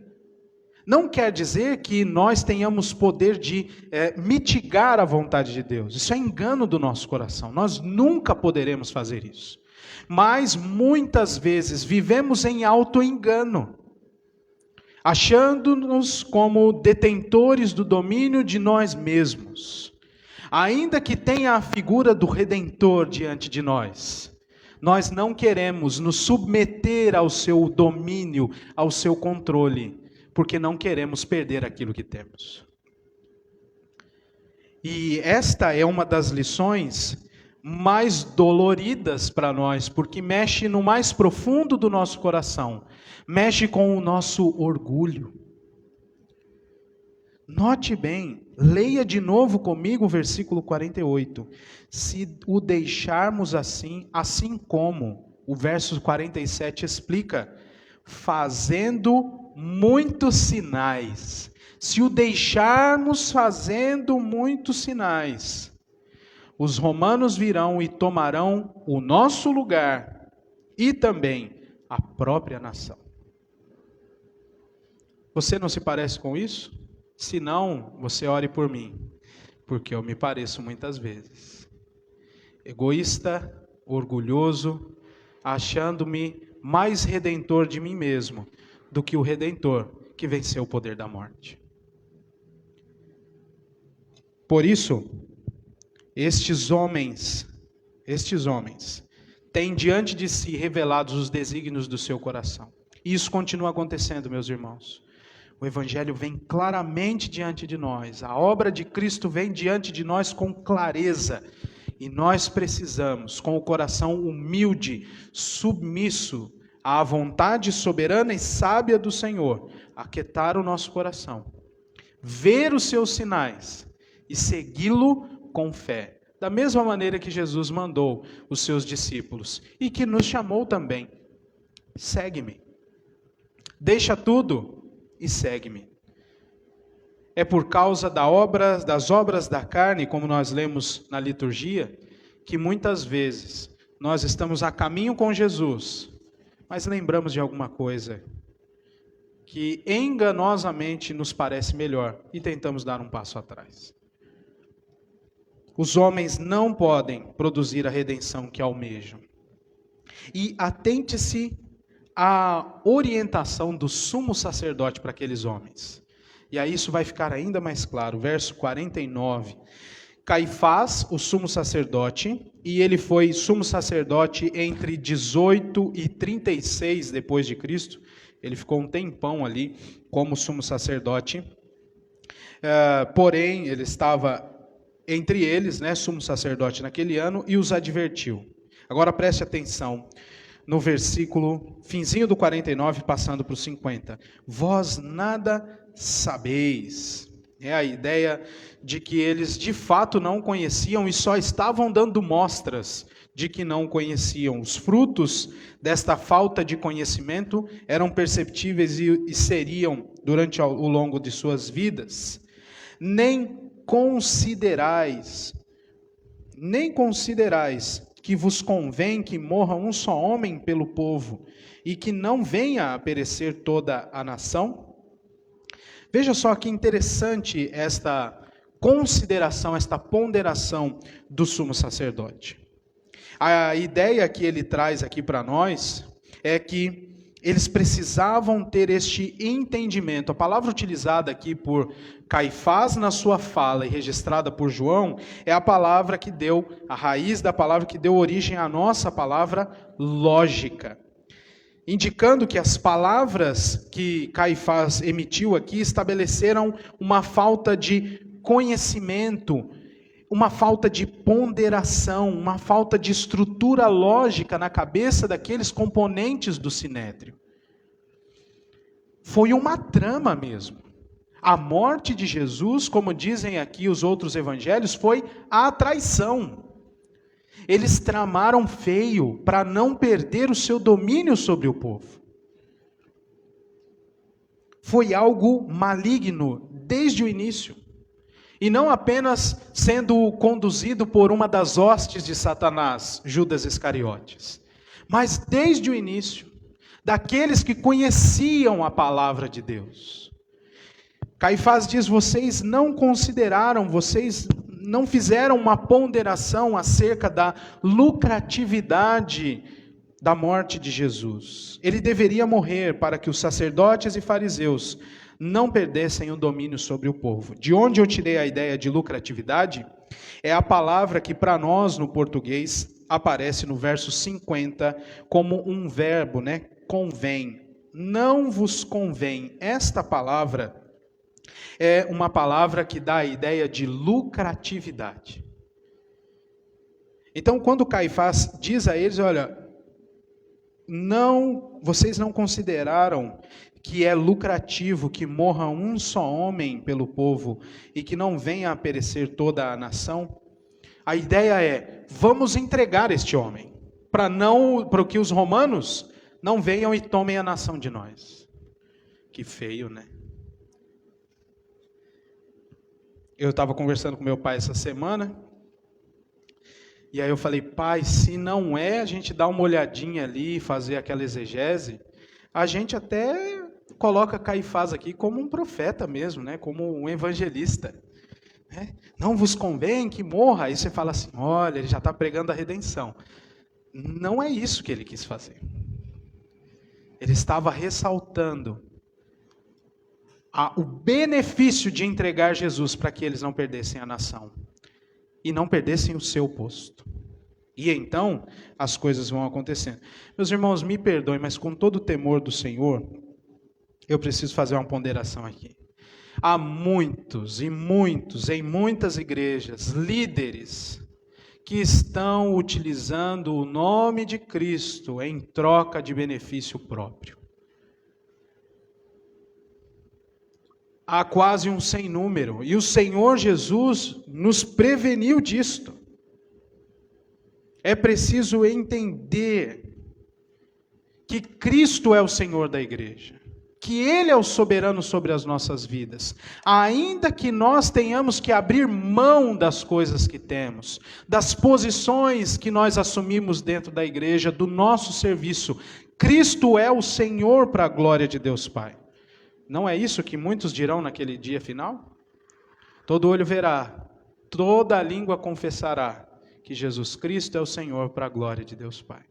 Não quer dizer que nós tenhamos poder de mitigar a vontade de Deus. Isso é engano do nosso coração. Nós nunca poderemos fazer isso. Mas muitas vezes vivemos em auto-engano, achando-nos como detentores do domínio de nós mesmos. Ainda que tenha a figura do Redentor diante de nós, nós não queremos nos submeter ao seu domínio, ao seu controle, porque não queremos perder aquilo que temos. E esta é uma das lições mais doloridas para nós, porque mexe no mais profundo do nosso coração, mexe com o nosso orgulho. Note bem, leia de novo comigo o versículo 48. Se o deixarmos assim, assim como o verso 47 explica, fazendo muitos sinais. Se o deixarmos fazendo muitos sinais, os romanos virão e tomarão o nosso lugar e também a própria nação. Você não se parece com isso? Se não, você ore por mim, porque eu me pareço muitas vezes. Egoísta, orgulhoso, achando-me mais redentor de mim mesmo do que o Redentor que venceu o poder da morte. Por isso, estes homens têm diante de si revelados os desígnios do seu coração. E isso continua acontecendo, meus irmãos. O Evangelho vem claramente diante de nós. A obra de Cristo vem diante de nós com clareza. E nós precisamos, com o coração humilde, submisso à vontade soberana e sábia do Senhor, aquietar o nosso coração, ver os seus sinais e segui-lo com fé. Da mesma maneira que Jesus mandou os seus discípulos e que nos chamou também. Segue-me. Deixa tudo e segue-me. É por causa das obras da carne, como nós lemos na liturgia, que muitas vezes nós estamos a caminho com Jesus, mas lembramos de alguma coisa que enganosamente nos parece melhor e tentamos dar um passo atrás. Os homens não podem produzir a redenção que almejam. E atente-se à orientação do sumo sacerdote para aqueles homens. E aí isso vai ficar ainda mais claro. Verso 49. Caifás, o sumo sacerdote, e ele foi sumo sacerdote entre 18 e 36 depois de Cristo. Ele ficou um tempão ali como sumo sacerdote. Porém, ele estava entre eles, sumo sacerdote naquele ano, e os advertiu. Agora preste atenção no versículo, finzinho do 49, passando para o 50. Vós nada sabeis. É a ideia de que eles de fato não conheciam e só estavam dando mostras de que não conheciam. Os frutos desta falta de conhecimento eram perceptíveis e seriam durante o longo de suas vidas. Nem considerais que vos convém que morra um só homem pelo povo e que não venha a perecer toda a nação? Veja só que interessante esta consideração, esta ponderação do sumo sacerdote. A ideia que ele traz aqui para nós é que eles precisavam ter este entendimento. A palavra utilizada aqui por Caifás na sua fala e registrada por João é a palavra que deu, a raiz da palavra que deu origem à nossa palavra lógica. Indicando que as palavras que Caifás emitiu aqui estabeleceram uma falta de conhecimento, uma falta de ponderação, uma falta de estrutura lógica na cabeça daqueles componentes do sinédrio. Foi uma trama mesmo. A morte de Jesus, como dizem aqui os outros evangelhos, foi a traição. Eles tramaram feio para não perder o seu domínio sobre o povo. Foi algo maligno desde o início. E não apenas sendo conduzido por uma das hostes de Satanás, Judas Iscariotes, mas desde o início, daqueles que conheciam a palavra de Deus. Caifás diz, vocês não consideraram, vocês não fizeram uma ponderação acerca da lucratividade da morte de Jesus. Ele deveria morrer para que os sacerdotes e fariseus não perdessem o domínio sobre o povo. De onde eu tirei a ideia de lucratividade? É a palavra que para nós no português aparece no verso 50 como um verbo, convém. não vos convém. Esta palavra é uma palavra que dá a ideia de lucratividade. Então, quando Caifás diz a eles, olha, vocês não consideraram que é lucrativo que morra um só homem pelo povo e que não venha a perecer toda a nação? A ideia é, vamos entregar este homem, para que os romanos não venham e tomem a nação de nós. Que feio, né? Eu estava conversando com meu pai essa semana, e aí eu falei, pai, se não é a gente dar uma olhadinha ali, fazer aquela exegese, a gente até coloca Caifás aqui como um profeta mesmo, né? Como um evangelista. Né? Não vos convém que morra. Aí você fala assim, olha, ele já está pregando a redenção. Não é isso que ele quis fazer. Ele estava ressaltando o benefício de entregar Jesus para que eles não perdessem a nação e não perdessem o seu posto. E então as coisas vão acontecendo. Meus irmãos, me perdoem, mas com todo o temor do Senhor, eu preciso fazer uma ponderação aqui. Há muitos e muitos, em muitas igrejas, líderes que estão utilizando o nome de Cristo em troca de benefício próprio. Há quase um sem número, e o Senhor Jesus nos preveniu disto. É preciso entender que Cristo é o Senhor da igreja, que Ele é o soberano sobre as nossas vidas, ainda que nós tenhamos que abrir mão das coisas que temos, das posições que nós assumimos dentro da igreja, do nosso serviço, Cristo é o Senhor para a glória de Deus Pai. Não é isso que muitos dirão naquele dia final? Todo olho verá, toda língua confessará que Jesus Cristo é o Senhor para a glória de Deus Pai.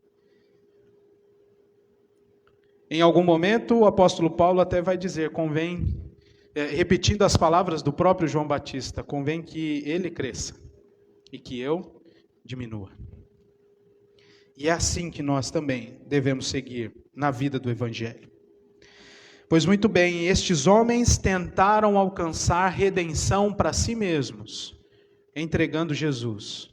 Em algum momento o apóstolo Paulo até vai dizer, convém, repetindo as palavras do próprio João Batista, convém que ele cresça e que eu diminua. E é assim que nós também devemos seguir na vida do Evangelho. Pois muito bem, estes homens tentaram alcançar redenção para si mesmos, entregando Jesus.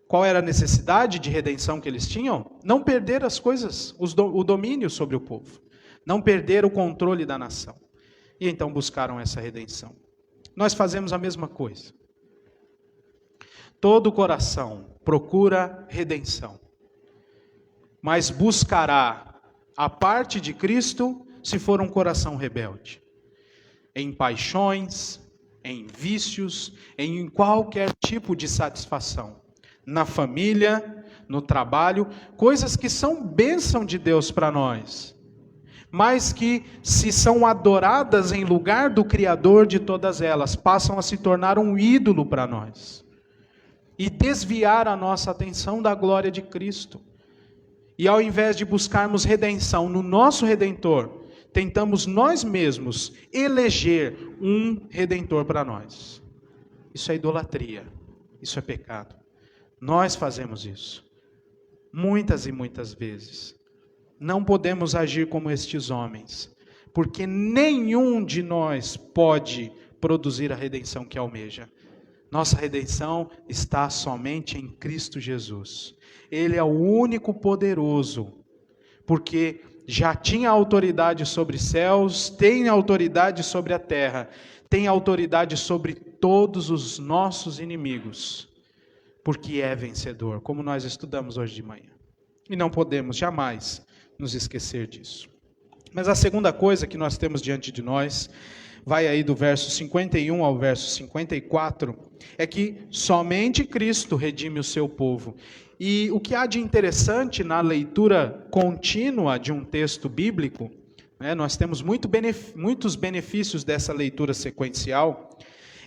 Qual era a necessidade de redenção que eles tinham? Não perder as coisas, o domínio sobre o povo. Não perder o controle da nação. E então buscaram essa redenção. Nós fazemos a mesma coisa. Todo coração procura redenção, mas buscará a parte de Cristo se for um coração rebelde. Em paixões, em vícios, em qualquer tipo de satisfação. Na família, no trabalho, coisas que são bênção de Deus para nós, mas que, se são adoradas em lugar do Criador de todas elas, passam a se tornar um ídolo para nós, e desviar a nossa atenção da glória de Cristo. E ao invés de buscarmos redenção no nosso Redentor, tentamos nós mesmos eleger um Redentor para nós. Isso é idolatria, isso é pecado. Nós fazemos isso, muitas e muitas vezes. Não podemos agir como estes homens, porque nenhum de nós pode produzir a redenção que almeja. Nossa redenção está somente em Cristo Jesus. Ele é o único poderoso, porque já tinha autoridade sobre céus, tem autoridade sobre a terra, tem autoridade sobre todos os nossos inimigos, porque é vencedor, como nós estudamos hoje de manhã. E não podemos jamais nos esquecer disso. Mas a segunda coisa que nós temos diante de nós, vai aí do verso 51 ao verso 54, é que somente Cristo redime o seu povo. E o que há de interessante na leitura contínua de um texto bíblico, nós temos muitos benefícios dessa leitura sequencial,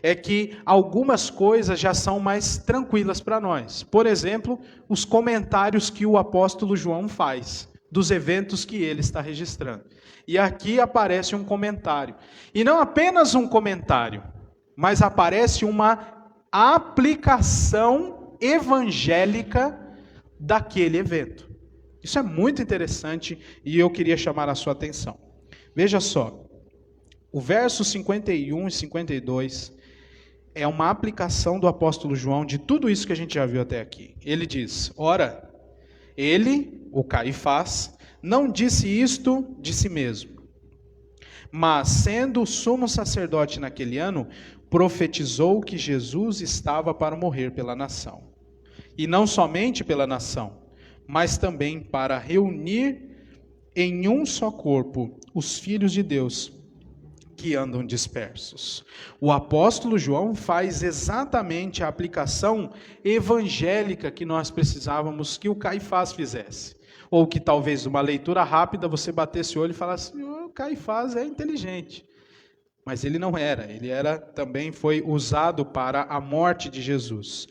é que algumas coisas já são mais tranquilas para nós. Por exemplo, os comentários que o apóstolo João faz dos eventos que ele está registrando. E aqui aparece um comentário. E não apenas um comentário, mas aparece uma aplicação evangélica daquele evento. Isso é muito interessante e eu queria chamar a sua atenção. Veja só, o verso 51 e 52 é uma aplicação do apóstolo João de tudo isso que a gente já viu até aqui. Ele diz: ora, ele, o Caifás, não disse isto de si mesmo, mas, sendo sumo sacerdote naquele ano, profetizou que Jesus estava para morrer pela nação. E não somente pela nação, mas também para reunir em um só corpo os filhos de Deus que andam dispersos. O apóstolo João faz exatamente a aplicação evangélica que nós precisávamos que o Caifás fizesse. Ou que talvez uma leitura rápida você batesse o olho e falasse: o Caifás é inteligente. Mas ele não era, também foi usado para a morte de Jesus.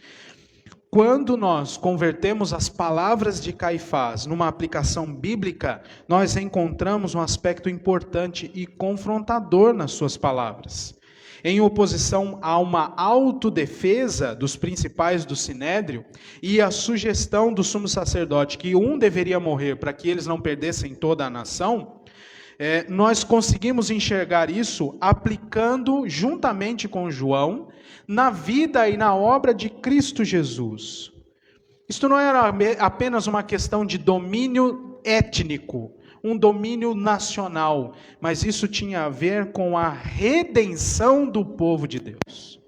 Quando nós convertemos as palavras de Caifás numa aplicação bíblica, nós encontramos um aspecto importante e confrontador nas suas palavras. Em oposição a uma autodefesa dos principais do Sinédrio e a sugestão do sumo sacerdote que um deveria morrer para que eles não perdessem toda a nação, nós conseguimos enxergar isso aplicando juntamente com João na vida e na obra de Cristo Jesus. Isto não era apenas uma questão de domínio étnico, um domínio nacional, mas isso tinha a ver com a redenção do povo de Deus.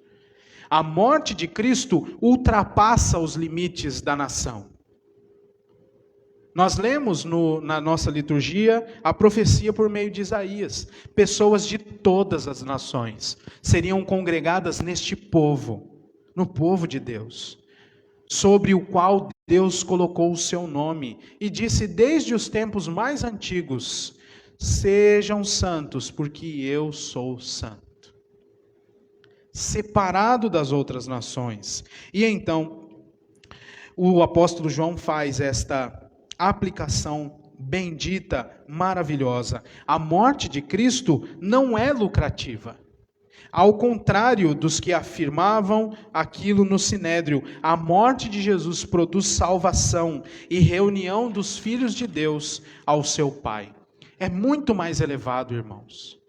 A morte de Cristo ultrapassa os limites da nação. Nós lemos na nossa liturgia a profecia por meio de Isaías. Pessoas de todas as nações seriam congregadas neste povo, no povo de Deus, sobre o qual Deus colocou o seu nome e disse desde os tempos mais antigos: sejam santos, porque eu sou santo. Separado das outras nações. E então, o apóstolo João faz esta aplicação bendita, maravilhosa. A morte de Cristo não é lucrativa. Ao contrário dos que afirmavam aquilo no Sinédrio, a morte de Jesus produz salvação e reunião dos filhos de Deus ao seu Pai. É muito mais elevado, irmãos.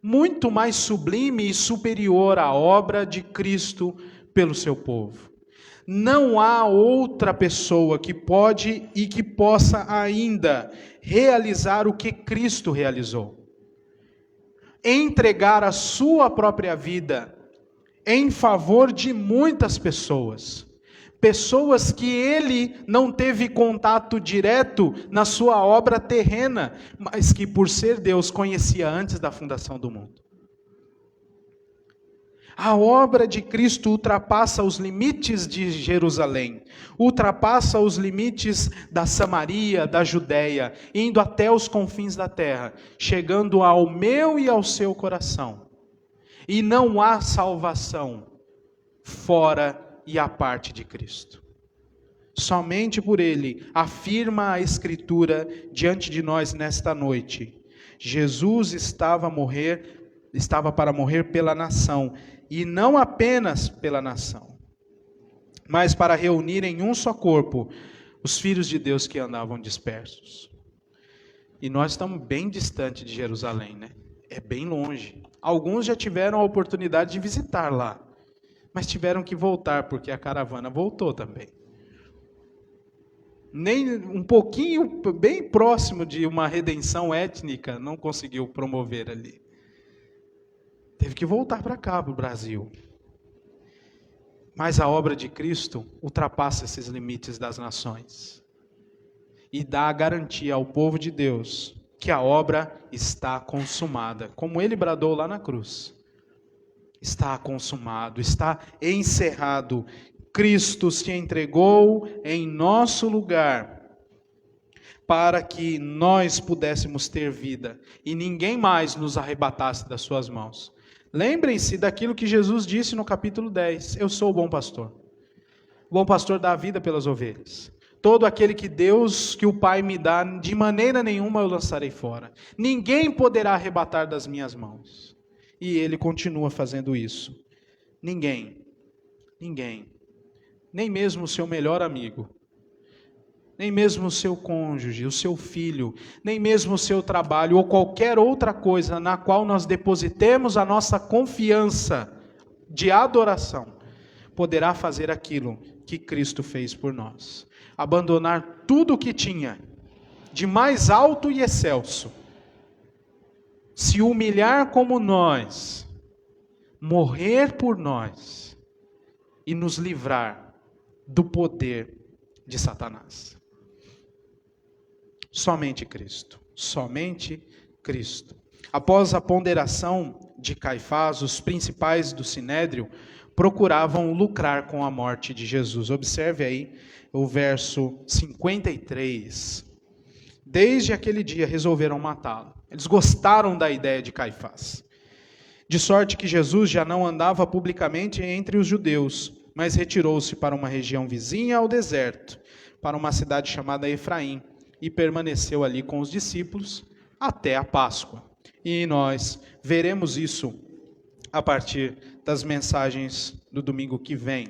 Muito mais sublime e superior à obra de Cristo pelo seu povo. Não há outra pessoa que pode e que possa ainda realizar o que Cristo realizou. Entregar a sua própria vida em favor de muitas pessoas. Pessoas que ele não teve contato direto na sua obra terrena, mas que por ser Deus conhecia antes da fundação do mundo. A obra de Cristo ultrapassa os limites de Jerusalém, ultrapassa os limites da Samaria, da Judéia, indo até os confins da terra, chegando ao meu e ao seu coração. E não há salvação fora e à parte de Cristo. Somente por Ele, afirma a Escritura diante de nós nesta noite, Jesus estava para morrer pela nação, e não apenas pela nação, mas para reunir em um só corpo os filhos de Deus que andavam dispersos. E nós estamos bem distante de Jerusalém, né? É bem longe. Alguns já tiveram a oportunidade de visitar lá, mas tiveram que voltar, porque a caravana voltou também. Nem um pouquinho, bem próximo de uma redenção étnica, não conseguiu promover ali. Teve que voltar para cá, para o Brasil. Mas a obra de Cristo ultrapassa esses limites das nações. E dá a garantia ao povo de Deus que a obra está consumada. Como ele bradou lá na cruz. Está consumado, está encerrado. Cristo se entregou em nosso lugar para que nós pudéssemos ter vida e ninguém mais nos arrebatasse das suas mãos. Lembrem-se daquilo que Jesus disse no capítulo 10. Eu sou o bom pastor. O bom pastor dá a vida pelas ovelhas. Todo aquele que o Pai me dá, de maneira nenhuma eu lançarei fora. Ninguém poderá arrebatar das minhas mãos. E ele continua fazendo isso. Ninguém. Nem mesmo o seu melhor amigo. nem mesmo o seu cônjuge, o seu filho, nem mesmo o seu trabalho ou qualquer outra coisa na qual nós depositemos a nossa confiança de adoração, poderá fazer aquilo que Cristo fez por nós. Abandonar tudo o que tinha de mais alto e excelso, se humilhar como nós, morrer por nós e nos livrar do poder de Satanás. Somente Cristo, somente Cristo. Após a ponderação de Caifás, os principais do Sinédrio procuravam lucrar com a morte de Jesus. Observe aí o verso 53. Desde aquele dia resolveram matá-lo. Eles gostaram da ideia de Caifás. De sorte que Jesus já não andava publicamente entre os judeus, mas retirou-se para uma região vizinha ao deserto, para uma cidade chamada Efraim, e permaneceu ali com os discípulos até a Páscoa. E nós veremos isso a partir das mensagens do domingo que vem.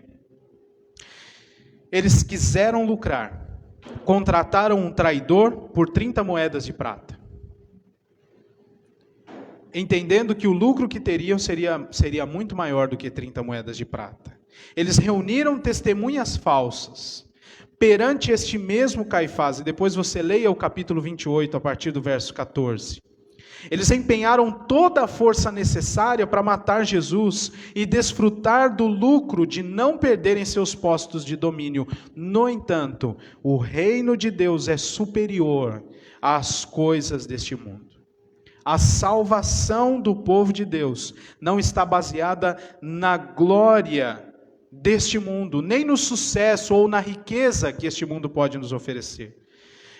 Eles quiseram lucrar, contrataram um traidor por 30 moedas de prata, entendendo que o lucro que teriam seria muito maior do que 30 moedas de prata. Eles reuniram testemunhas falsas perante este mesmo Caifás, e depois você leia o capítulo 28, a partir do verso 14. Eles empenharam toda a força necessária para matar Jesus e desfrutar do lucro de não perderem seus postos de domínio. No entanto, o reino de Deus é superior às coisas deste mundo. A salvação do povo de Deus não está baseada na glória deste mundo, nem no sucesso ou na riqueza que este mundo pode nos oferecer.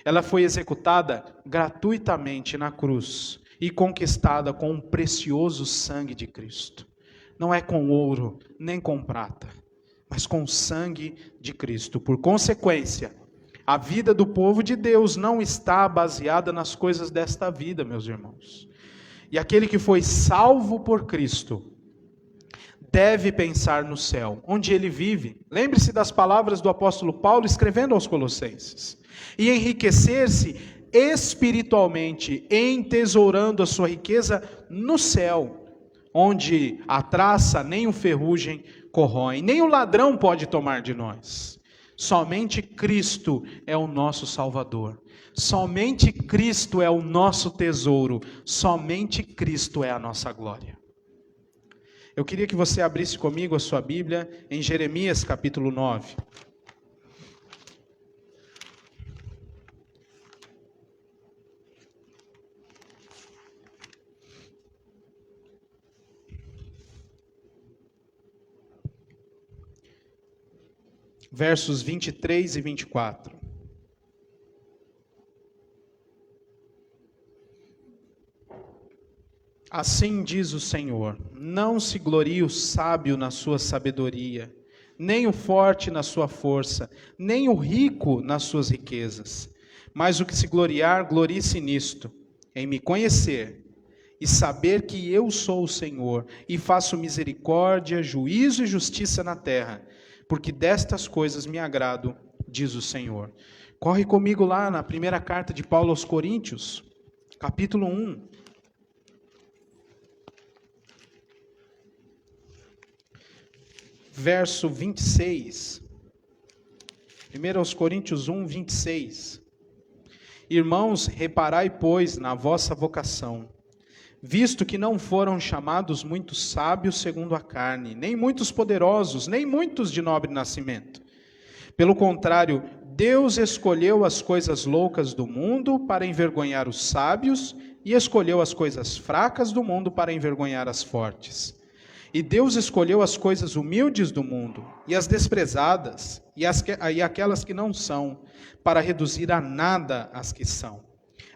Ela foi executada gratuitamente na cruz e conquistada com o precioso sangue de Cristo. Não é com ouro, nem com prata, mas com o sangue de Cristo. Por consequência, a vida do povo de Deus não está baseada nas coisas desta vida, meus irmãos. E aquele que foi salvo por Cristo deve pensar no céu, onde ele vive. Lembre-se das palavras do apóstolo Paulo escrevendo aos Colossenses. E enriquecer-se espiritualmente, entesourando a sua riqueza no céu, onde a traça nem o ferrugem corroem, nem o ladrão pode tomar de nós. Somente Cristo é o nosso Salvador. Somente Cristo é o nosso tesouro. Somente Cristo é a nossa glória. Eu queria que você abrisse comigo a sua Bíblia em Jeremias capítulo 9. Versos 23 e 24. Assim diz o Senhor: não se glorie o sábio na sua sabedoria, nem o forte na sua força, nem o rico nas suas riquezas. Mas o que se gloriar, glorie-se nisto, em me conhecer e saber que eu sou o Senhor, e faço misericórdia, juízo e justiça na terra, porque destas coisas me agrado, diz o Senhor. Corre comigo lá na primeira carta de Paulo aos Coríntios, capítulo 1. Verso 26. 1 aos Coríntios 1, 26. Irmãos, reparai, pois, na vossa vocação, visto que não foram chamados muitos sábios segundo a carne, nem muitos poderosos, nem muitos de nobre nascimento. Pelo contrário, Deus escolheu as coisas loucas do mundo para envergonhar os sábios, e escolheu as coisas fracas do mundo para envergonhar as fortes. E Deus escolheu as coisas humildes do mundo, e as desprezadas, e aquelas que não são, para reduzir a nada as que são,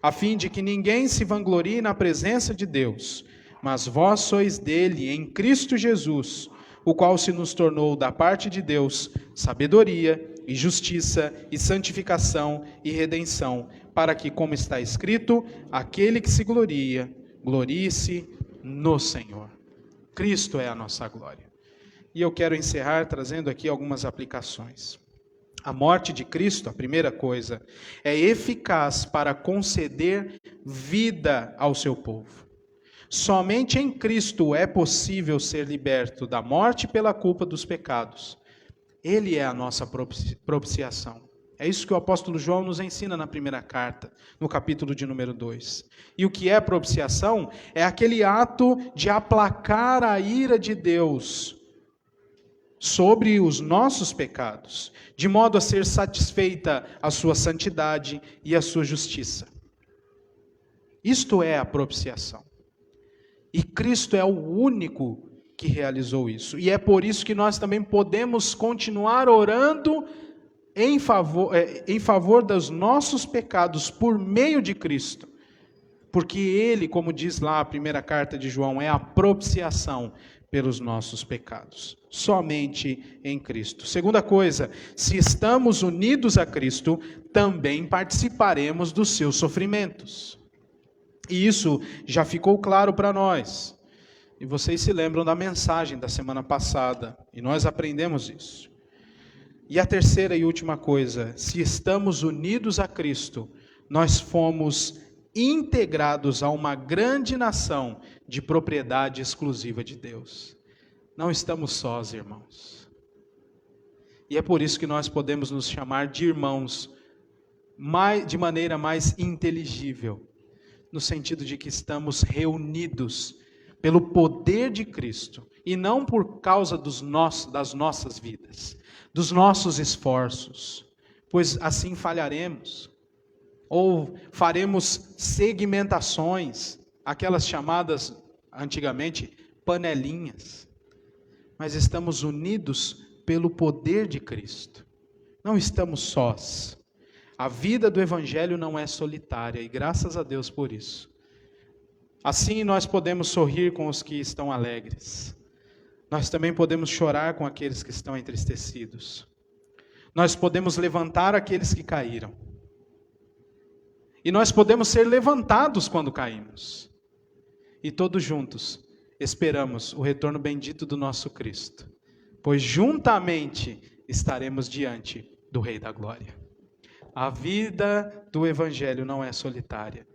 a fim de que ninguém se vanglorie na presença de Deus. Mas vós sois dele, em Cristo Jesus, o qual se nos tornou da parte de Deus sabedoria e justiça e santificação e redenção, para que, como está escrito, aquele que se gloria, glorie-se no Senhor. Cristo é a nossa glória. E eu quero encerrar trazendo aqui algumas aplicações. A morte de Cristo, a primeira coisa, é eficaz para conceder vida ao seu povo. Somente em Cristo é possível ser liberto da morte pela culpa dos pecados. Ele é a nossa propiciação. É isso que o apóstolo João nos ensina na primeira carta, no capítulo de número 2. E o que é propiciação? É aquele ato de aplacar a ira de Deus sobre os nossos pecados, de modo a ser satisfeita a sua santidade e a sua justiça. Isto é a propiciação. E Cristo é o único que realizou isso. E é por isso que nós também podemos continuar orando em favor dos nossos pecados por meio de Cristo. Porque Ele, como diz lá a primeira carta de João, é a propiciação pelos nossos pecados. Somente em Cristo. Segunda coisa, se estamos unidos a Cristo, também participaremos dos seus sofrimentos. E isso já ficou claro para nós. E vocês se lembram da mensagem da semana passada, e nós aprendemos isso. E a terceira e última coisa, se estamos unidos a Cristo, nós fomos integrados a uma grande nação de propriedade exclusiva de Deus. Não estamos sós, irmãos. E é por isso que nós podemos nos chamar de irmãos de maneira mais inteligível, no sentido de que estamos reunidos pelo poder de Cristo, e não por causa das nossas vidas, dos nossos esforços, pois assim falharemos. Ou faremos segmentações, aquelas chamadas antigamente panelinhas. Mas estamos unidos pelo poder de Cristo. Não estamos sós. A vida do Evangelho não é solitária, e graças a Deus por isso. Assim nós podemos sorrir com os que estão alegres. Nós também podemos chorar com aqueles que estão entristecidos. Nós podemos levantar aqueles que caíram. E nós podemos ser levantados quando caímos. E todos juntos esperamos o retorno bendito do nosso Cristo, pois juntamente estaremos diante do Rei da Glória. A vida do Evangelho não é solitária.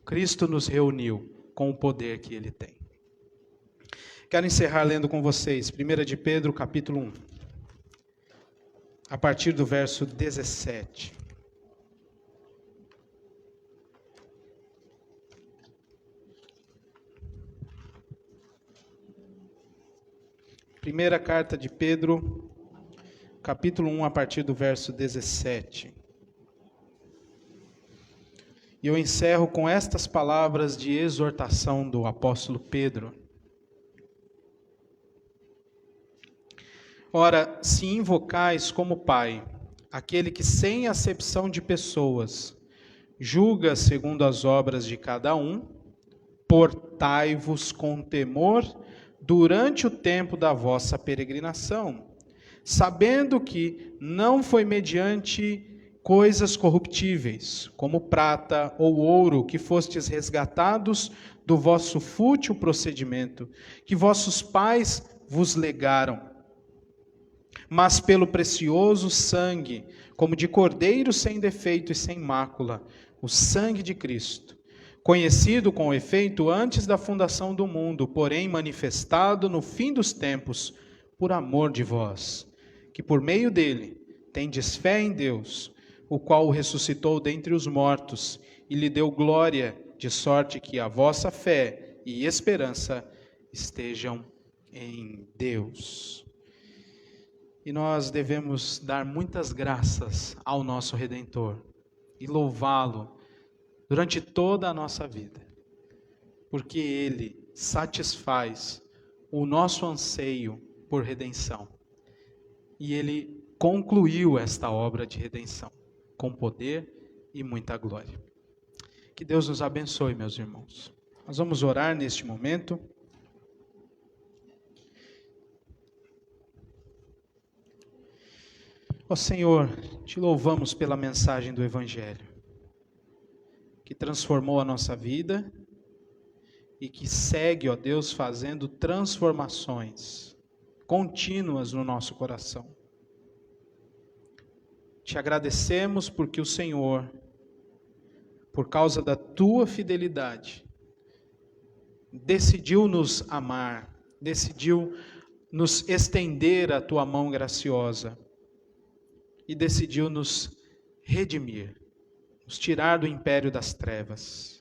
Cristo nos reuniu com o poder que Ele tem. Quero encerrar lendo com vocês 1 de Pedro, capítulo 1, a partir do verso 17. Primeira carta de Pedro, capítulo 1, a partir do verso 17. E eu encerro com estas palavras de exortação do apóstolo Pedro. Ora, se invocais como Pai, aquele que sem acepção de pessoas, julga segundo as obras de cada um, portai-vos com temor durante o tempo da vossa peregrinação, sabendo que não foi mediante coisas corruptíveis, como prata ou ouro, que fostes resgatados do vosso fútil procedimento, que vossos pais vos legaram, mas pelo precioso sangue, como de cordeiro sem defeito e sem mácula, o sangue de Cristo, conhecido com efeito antes da fundação do mundo, porém manifestado no fim dos tempos, por amor de vós, que por meio dele tendes fé em Deus, o qual o ressuscitou dentre os mortos e lhe deu glória, de sorte que a vossa fé e esperança estejam em Deus. E nós devemos dar muitas graças ao nosso Redentor e louvá-lo durante toda a nossa vida, porque Ele satisfaz o nosso anseio por redenção. E Ele concluiu esta obra de redenção com poder e muita glória. Que Deus nos abençoe, meus irmãos. Nós vamos orar neste momento. Ó Senhor, te louvamos pela mensagem do Evangelho, que transformou a nossa vida e que segue, ó Deus, fazendo transformações contínuas no nosso coração. te agradecemos porque o Senhor, por causa da tua fidelidade, decidiu nos amar, decidiu nos estender a tua mão graciosa e decidiu nos redimir, nos tirar do império das trevas.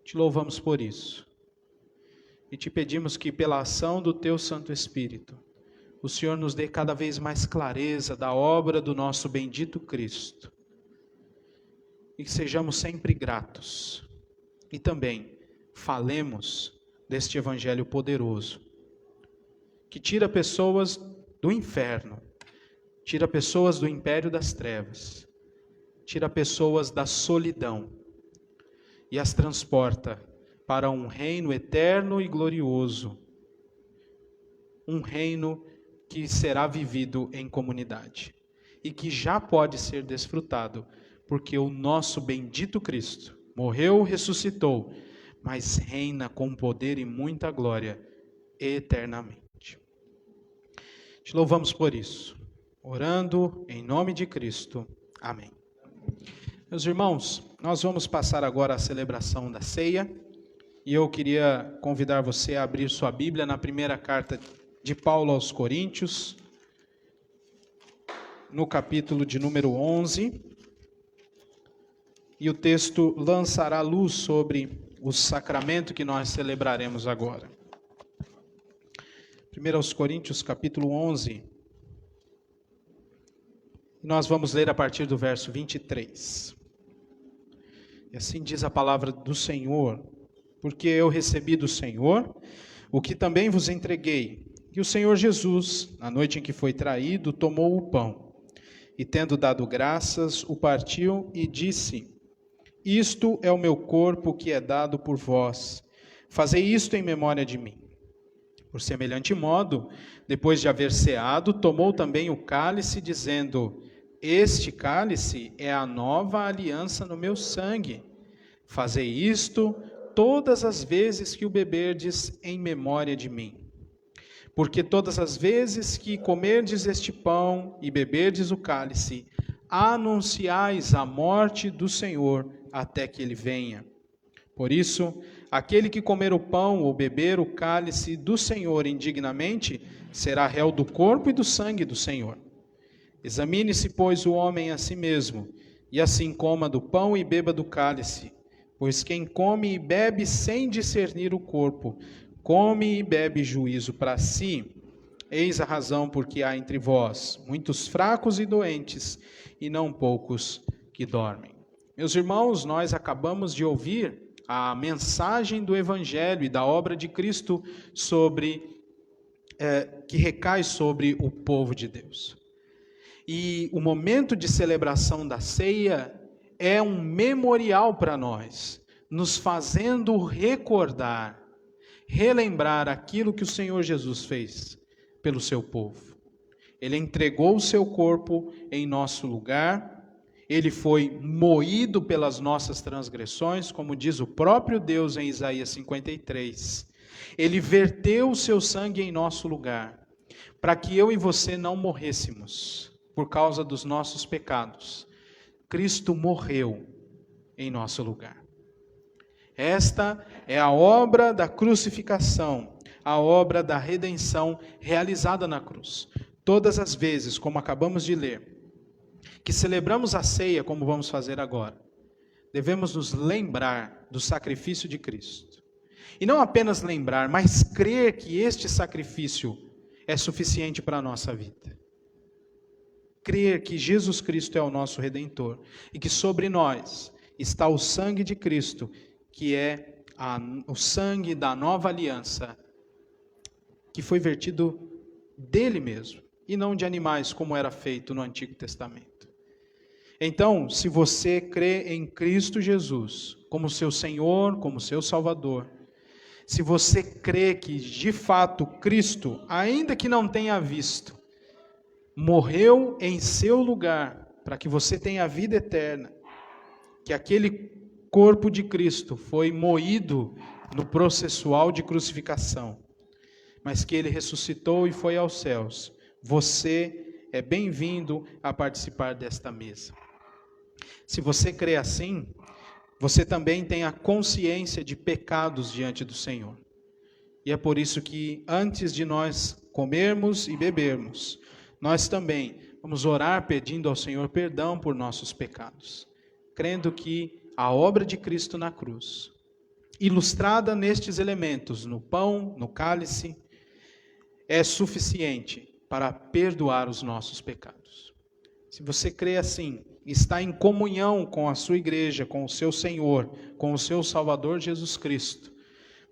Te louvamos por isso e te pedimos que pela ação do teu Santo Espírito, o Senhor nos dê cada vez mais clareza da obra do nosso bendito Cristo e que sejamos sempre gratos e também falemos deste evangelho poderoso que tira pessoas do inferno, tira pessoas do império das trevas, tira pessoas da solidão e as transporta para um reino eterno e glorioso, um reino que será vivido em comunidade e que já pode ser desfrutado, porque o nosso bendito Cristo morreu, ressuscitou, mas reina com poder e muita glória eternamente. Te louvamos por isso, orando em nome de Cristo. Amém. Meus irmãos, nós vamos passar agora à celebração da ceia, e eu queria convidar você a abrir sua Bíblia na primeira carta de Paulo aos Coríntios, no capítulo de número 11, e o texto lançará luz sobre o sacramento que nós celebraremos agora. 1 aos Coríntios, capítulo 11, nós vamos ler a partir do verso 23. E assim diz a palavra do Senhor: porque eu recebi do Senhor o que também vos entreguei, que o Senhor Jesus, na noite em que foi traído, tomou o pão, e tendo dado graças, o partiu e disse: isto é o meu corpo que é dado por vós, fazei isto em memória de mim. Por semelhante modo, depois de haver ceado, tomou também o cálice, dizendo: este cálice é a nova aliança no meu sangue. Fazei isto todas as vezes que o beberdes em memória de mim. Porque todas as vezes que comerdes este pão e beberdes o cálice, anunciais a morte do Senhor até que ele venha. Por isso, aquele que comer o pão ou beber o cálice do Senhor indignamente, será réu do corpo e do sangue do Senhor. Examine-se, pois, o homem a si mesmo, e assim coma do pão e beba do cálice. Pois quem come e bebe sem discernir o corpo, come e bebe juízo para si. Eis a razão porque há entre vós muitos fracos e doentes, e não poucos que dormem. Meus irmãos, nós acabamos de ouvir a mensagem do Evangelho e da obra de Cristo que recai sobre o povo de Deus. E o momento de celebração da ceia é um memorial para nós, nos fazendo recordar, relembrar aquilo que o Senhor Jesus fez pelo seu povo. Ele entregou o seu corpo em nosso lugar, ele foi moído pelas nossas transgressões, como diz o próprio Deus em Isaías 53. Ele verteu o seu sangue em nosso lugar, para que eu e você não morrêssemos por causa dos nossos pecados. Cristo morreu em nosso lugar. Esta é a obra da crucificação, a obra da redenção realizada na cruz. Todas as vezes, como acabamos de ler, que celebramos a ceia, como vamos fazer agora, devemos nos lembrar do sacrifício de Cristo. E não apenas lembrar, mas crer que este sacrifício é suficiente para a nossa vida. Crer que Jesus Cristo é o nosso Redentor e que sobre nós está o sangue de Cristo, que é o sangue da nova aliança, que foi vertido dele mesmo, e não de animais, como era feito no Antigo Testamento. Então, se você crê em Cristo Jesus como seu Senhor, como seu Salvador, se você crê que de fato Cristo, ainda que não tenha visto, morreu em seu lugar para que você tenha a vida eterna, que aquele corpo de Cristo foi moído no processual de crucificação, mas que ele ressuscitou e foi aos céus, você é bem-vindo a participar desta mesa. Se você crê assim, você também tem a consciência de pecados diante do Senhor. E é por isso que antes de nós comermos e bebermos, nós também vamos orar pedindo ao Senhor perdão por nossos pecados, crendo que a obra de Cristo na cruz, ilustrada nestes elementos, no pão, no cálice, é suficiente para perdoar os nossos pecados. Se você crê assim, está em comunhão com a sua igreja, com o seu Senhor, com o seu Salvador Jesus Cristo,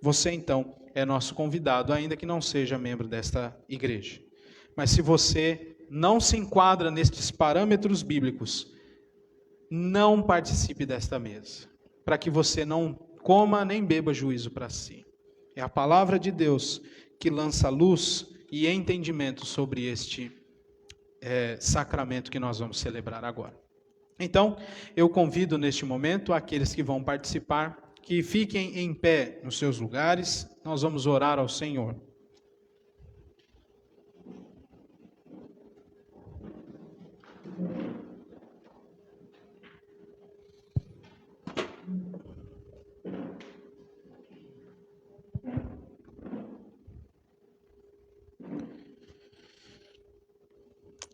você então é nosso convidado, ainda que não seja membro desta igreja. Mas se você não se enquadra nestes parâmetros bíblicos, não participe desta mesa, para que você não coma nem beba juízo para si. É a palavra de Deus que lança luz e entendimento sobre este sacramento que nós vamos celebrar agora. Então, eu convido neste momento aqueles que vão participar, que fiquem em pé nos seus lugares, nós vamos orar ao Senhor.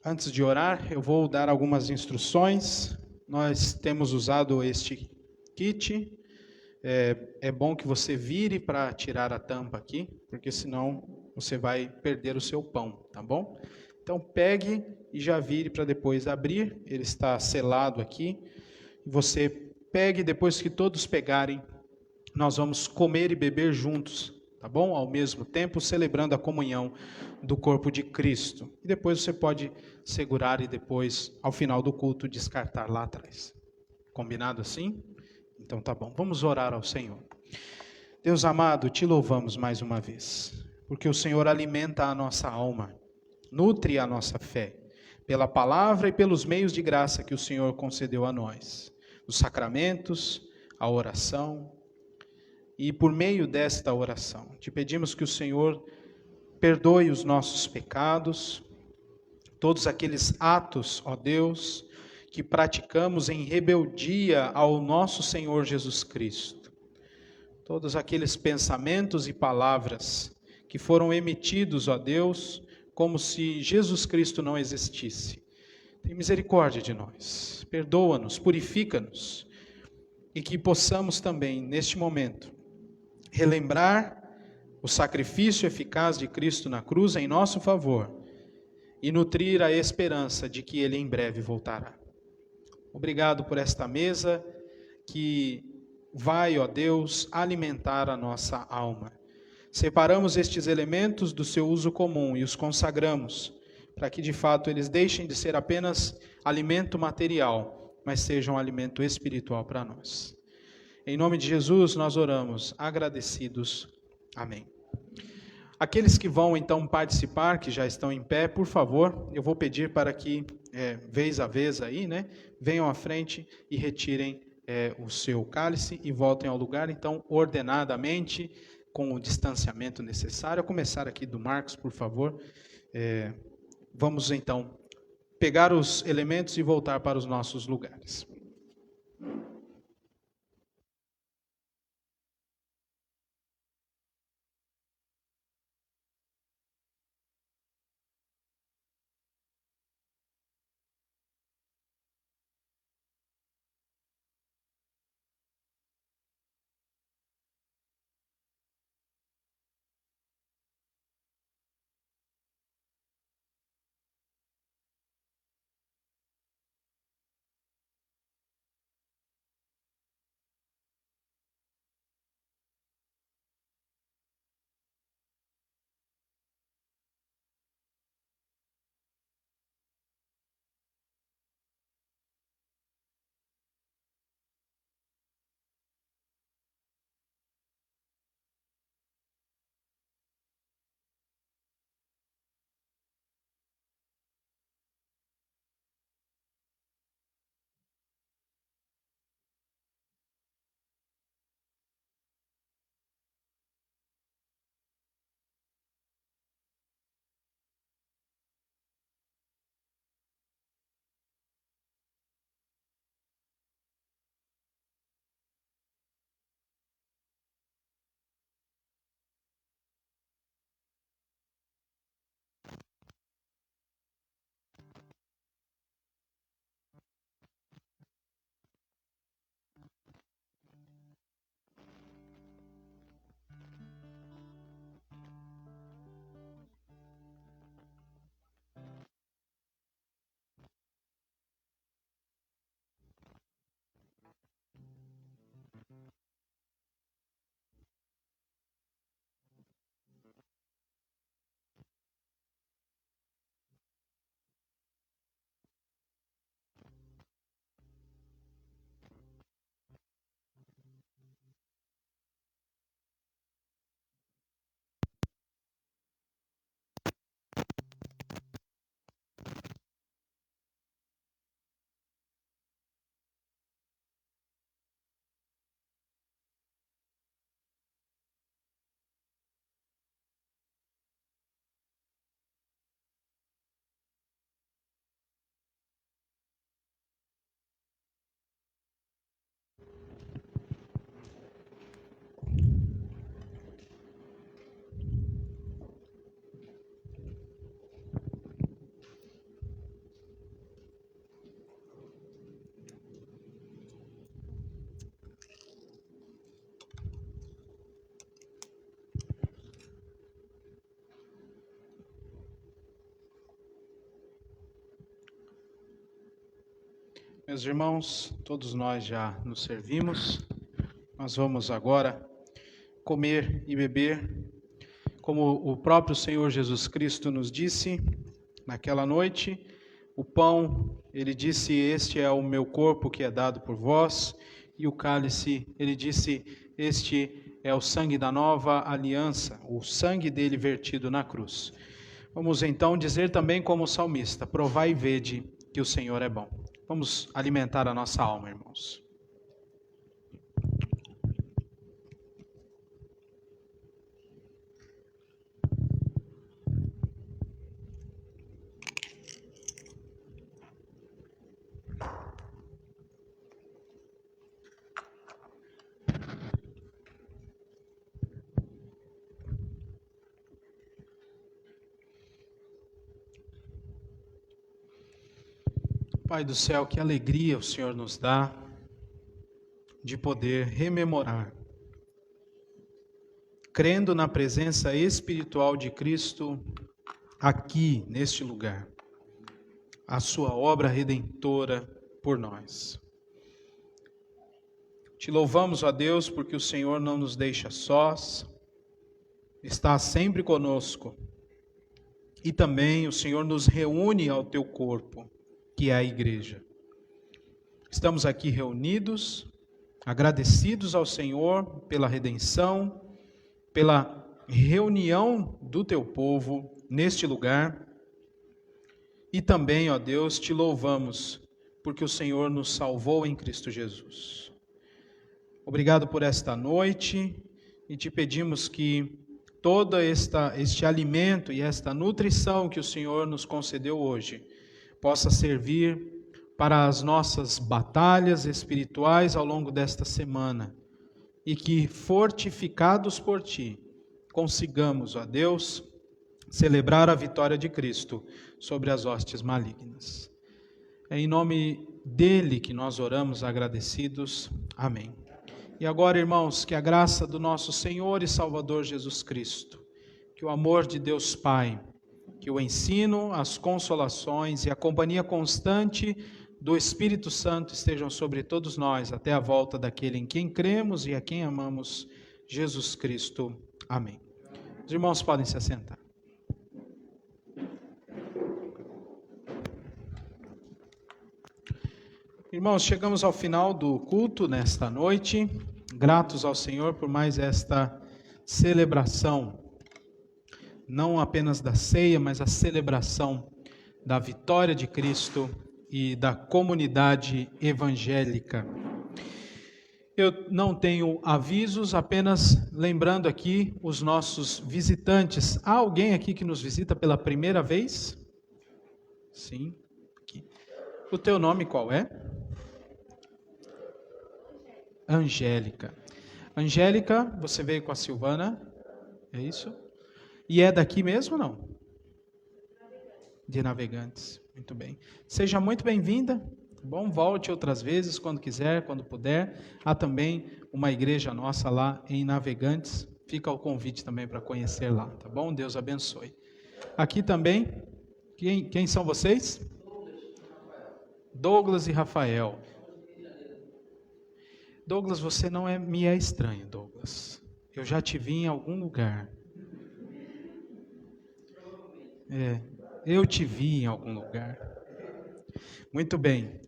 Antes de orar, eu vou dar algumas instruções. Nós temos usado este kit. É bom que você vire para tirar a tampa aqui, porque senão você vai perder o seu pão, tá bom? Então pegue e já vire para depois abrir. Ele está selado aqui. Você pegue, depois que todos pegarem, nós vamos comer e beber juntos, tá bom? Ao mesmo tempo, celebrando a comunhão do corpo de Cristo. E depois você pode segurar e depois, ao final do culto, descartar lá atrás. Combinado assim? Então tá bom. Vamos orar ao Senhor. Deus amado, te louvamos mais uma vez, porque o Senhor alimenta a nossa alma, nutre a nossa fé, pela palavra e pelos meios de graça que o Senhor concedeu a nós. Os sacramentos, a oração. E por meio desta oração, te pedimos que o Senhor perdoe os nossos pecados, todos aqueles atos, ó Deus, que praticamos em rebeldia ao nosso Senhor Jesus Cristo. Todos aqueles pensamentos e palavras que foram emitidos, ó Deus, como se Jesus Cristo não existisse. Tem misericórdia de nós, perdoa-nos, purifica-nos, e que possamos também, neste momento, relembrar o sacrifício eficaz de Cristo na cruz em nosso favor e nutrir a esperança de que Ele em breve voltará. Obrigado por esta mesa que vai, ó Deus, alimentar a nossa alma. Separamos estes elementos do seu uso comum e os consagramos, para que de fato eles deixem de ser apenas alimento material, mas sejam alimento espiritual para nós. Em nome de Jesus nós oramos, agradecidos. Amém. Aqueles que vão então participar, que já estão em pé, por favor, eu vou pedir para que, vez a vez aí, venham à frente e retirem o seu cálice e voltem ao lugar, então, ordenadamente, com o distanciamento necessário. A começar aqui do Marcos, por favor. Vamos então pegar os elementos e voltar para os nossos lugares. Meus irmãos, todos nós já nos servimos. Nós vamos agora comer e beber, como o próprio Senhor Jesus Cristo nos disse naquela noite. O pão, ele disse: este é o meu corpo que é dado por vós. E o cálice, ele disse: este é o sangue da nova aliança, o sangue dele vertido na cruz. Vamos então dizer também como salmista: provai e vede que o Senhor é bom. Vamos alimentar a nossa alma, irmãos. Pai do céu, que alegria o Senhor nos dá de poder rememorar, crendo na presença espiritual de Cristo aqui, neste lugar, a sua obra redentora por nós. Te louvamos, ó Deus, porque o Senhor não nos deixa sós, está sempre conosco, e também o Senhor nos reúne ao teu corpo, que é a igreja. Estamos aqui reunidos, agradecidos ao Senhor pela redenção, pela reunião do teu povo neste lugar. E também, ó Deus, te louvamos, porque o Senhor nos salvou em Cristo Jesus. Obrigado por esta noite e te pedimos que todo este alimento e esta nutrição que o Senhor nos concedeu hoje possa servir para as nossas batalhas espirituais ao longo desta semana e que, fortificados por Ti, consigamos, ó Deus, celebrar a vitória de Cristo sobre as hostes malignas. É em nome dele que nós oramos agradecidos. Amém. E agora, irmãos, que a graça do nosso Senhor e Salvador Jesus Cristo, que o amor de Deus Pai, que o ensino, as consolações e a companhia constante do Espírito Santo estejam sobre todos nós, até a volta daquele em quem cremos e a quem amamos, Jesus Cristo. Amém. Os irmãos podem se assentar. Irmãos, chegamos ao final do culto nesta noite, gratos ao Senhor por mais esta celebração, não apenas da ceia, mas a celebração da vitória de Cristo e da comunidade evangélica. Eu não tenho avisos, apenas lembrando aqui os nossos visitantes. Há alguém aqui que nos visita pela primeira vez? Sim. Aqui. O teu nome qual é? Angélica. Angélica, você veio com a Silvana? É isso? E é daqui mesmo ou não? De Navegantes. Muito bem. Seja muito bem-vinda. Bom, volte outras vezes, quando quiser, quando puder. Há também uma igreja nossa lá em Navegantes. Fica o convite também para conhecer lá, tá bom? Deus abençoe. Aqui também, quem são vocês? Douglas e Rafael. Douglas, você não me é estranho, Douglas. Eu já te vi em algum lugar. Eu te vi em algum lugar. Muito bem.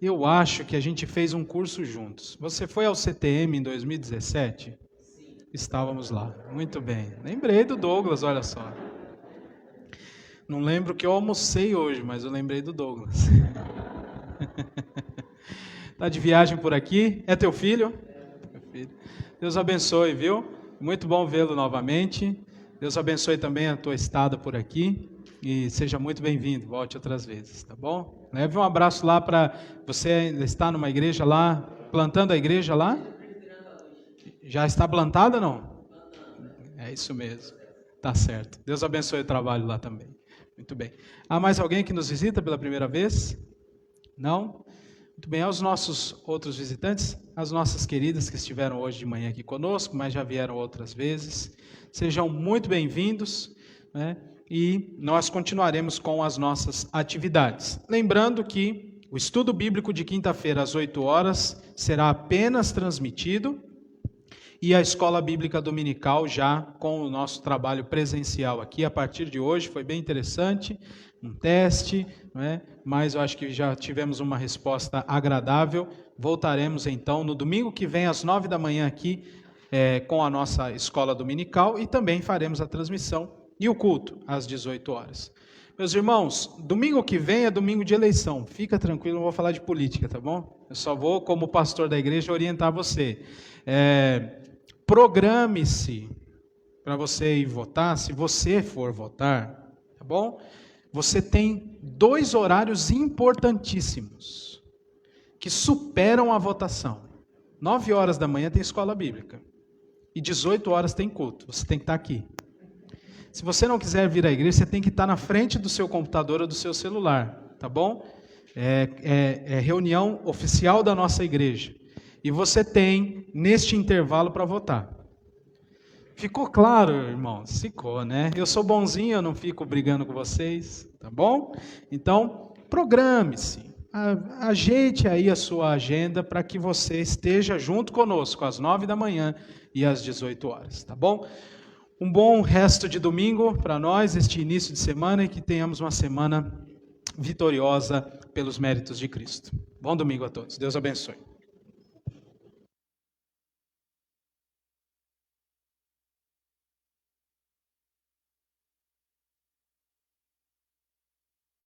Eu acho que a gente fez um curso juntos. Você foi ao CTM em 2017? Sim. Estávamos lá. Muito bem. Lembrei do Douglas, olha só. Não lembro que eu almocei hoje, mas eu lembrei do Douglas. Está de viagem por aqui? É teu filho? Deus abençoe, viu? Muito bom vê-lo novamente. Deus abençoe também a tua estada por aqui. E seja muito bem-vindo, volte outras vezes, tá bom? Leve um abraço lá para... Você ainda está numa igreja lá, plantando a igreja lá? Já está plantada, não? É isso mesmo, tá certo. Deus abençoe o trabalho lá também. Muito bem. Há mais alguém que nos visita pela primeira vez? Não? Muito bem, aos nossos outros visitantes, as nossas queridas que estiveram hoje de manhã aqui conosco, mas já vieram outras vezes, sejam muito bem-vindos, né? E nós continuaremos com as nossas atividades. Lembrando que o estudo bíblico de quinta-feira às 8 horas será apenas transmitido e a escola bíblica dominical já com o nosso trabalho presencial aqui a partir de hoje. Foi bem interessante, um teste, não é? Mas eu acho que já tivemos uma resposta agradável. Voltaremos então no domingo que vem às 9 da manhã aqui com a nossa escola dominical e também faremos a transmissão e o culto às 18 horas. Meus irmãos, domingo que vem é domingo de eleição. Fica tranquilo, não vou falar de política, tá bom? Eu só vou, como pastor da igreja, orientar você. Programe-se para você ir votar, se você for votar, tá bom? Você tem 2 horários importantíssimos que superam a votação. 9 horas da manhã tem escola bíblica e 18 horas tem culto. Você tem que estar aqui. Se você não quiser vir à igreja, você tem que estar na frente do seu computador ou do seu celular, tá bom? É reunião oficial da nossa igreja. E você tem, neste intervalo, para votar. Ficou claro, irmãos? Ficou, né? Eu sou bonzinho, eu não fico brigando com vocês, tá bom? Então, programe-se. Ajeite aí a sua agenda para que você esteja junto conosco às 9 da manhã e às 18 horas, tá bom? Um bom resto de domingo para nós, este início de semana, e que tenhamos uma semana vitoriosa pelos méritos de Cristo. Bom domingo a todos. Deus abençoe.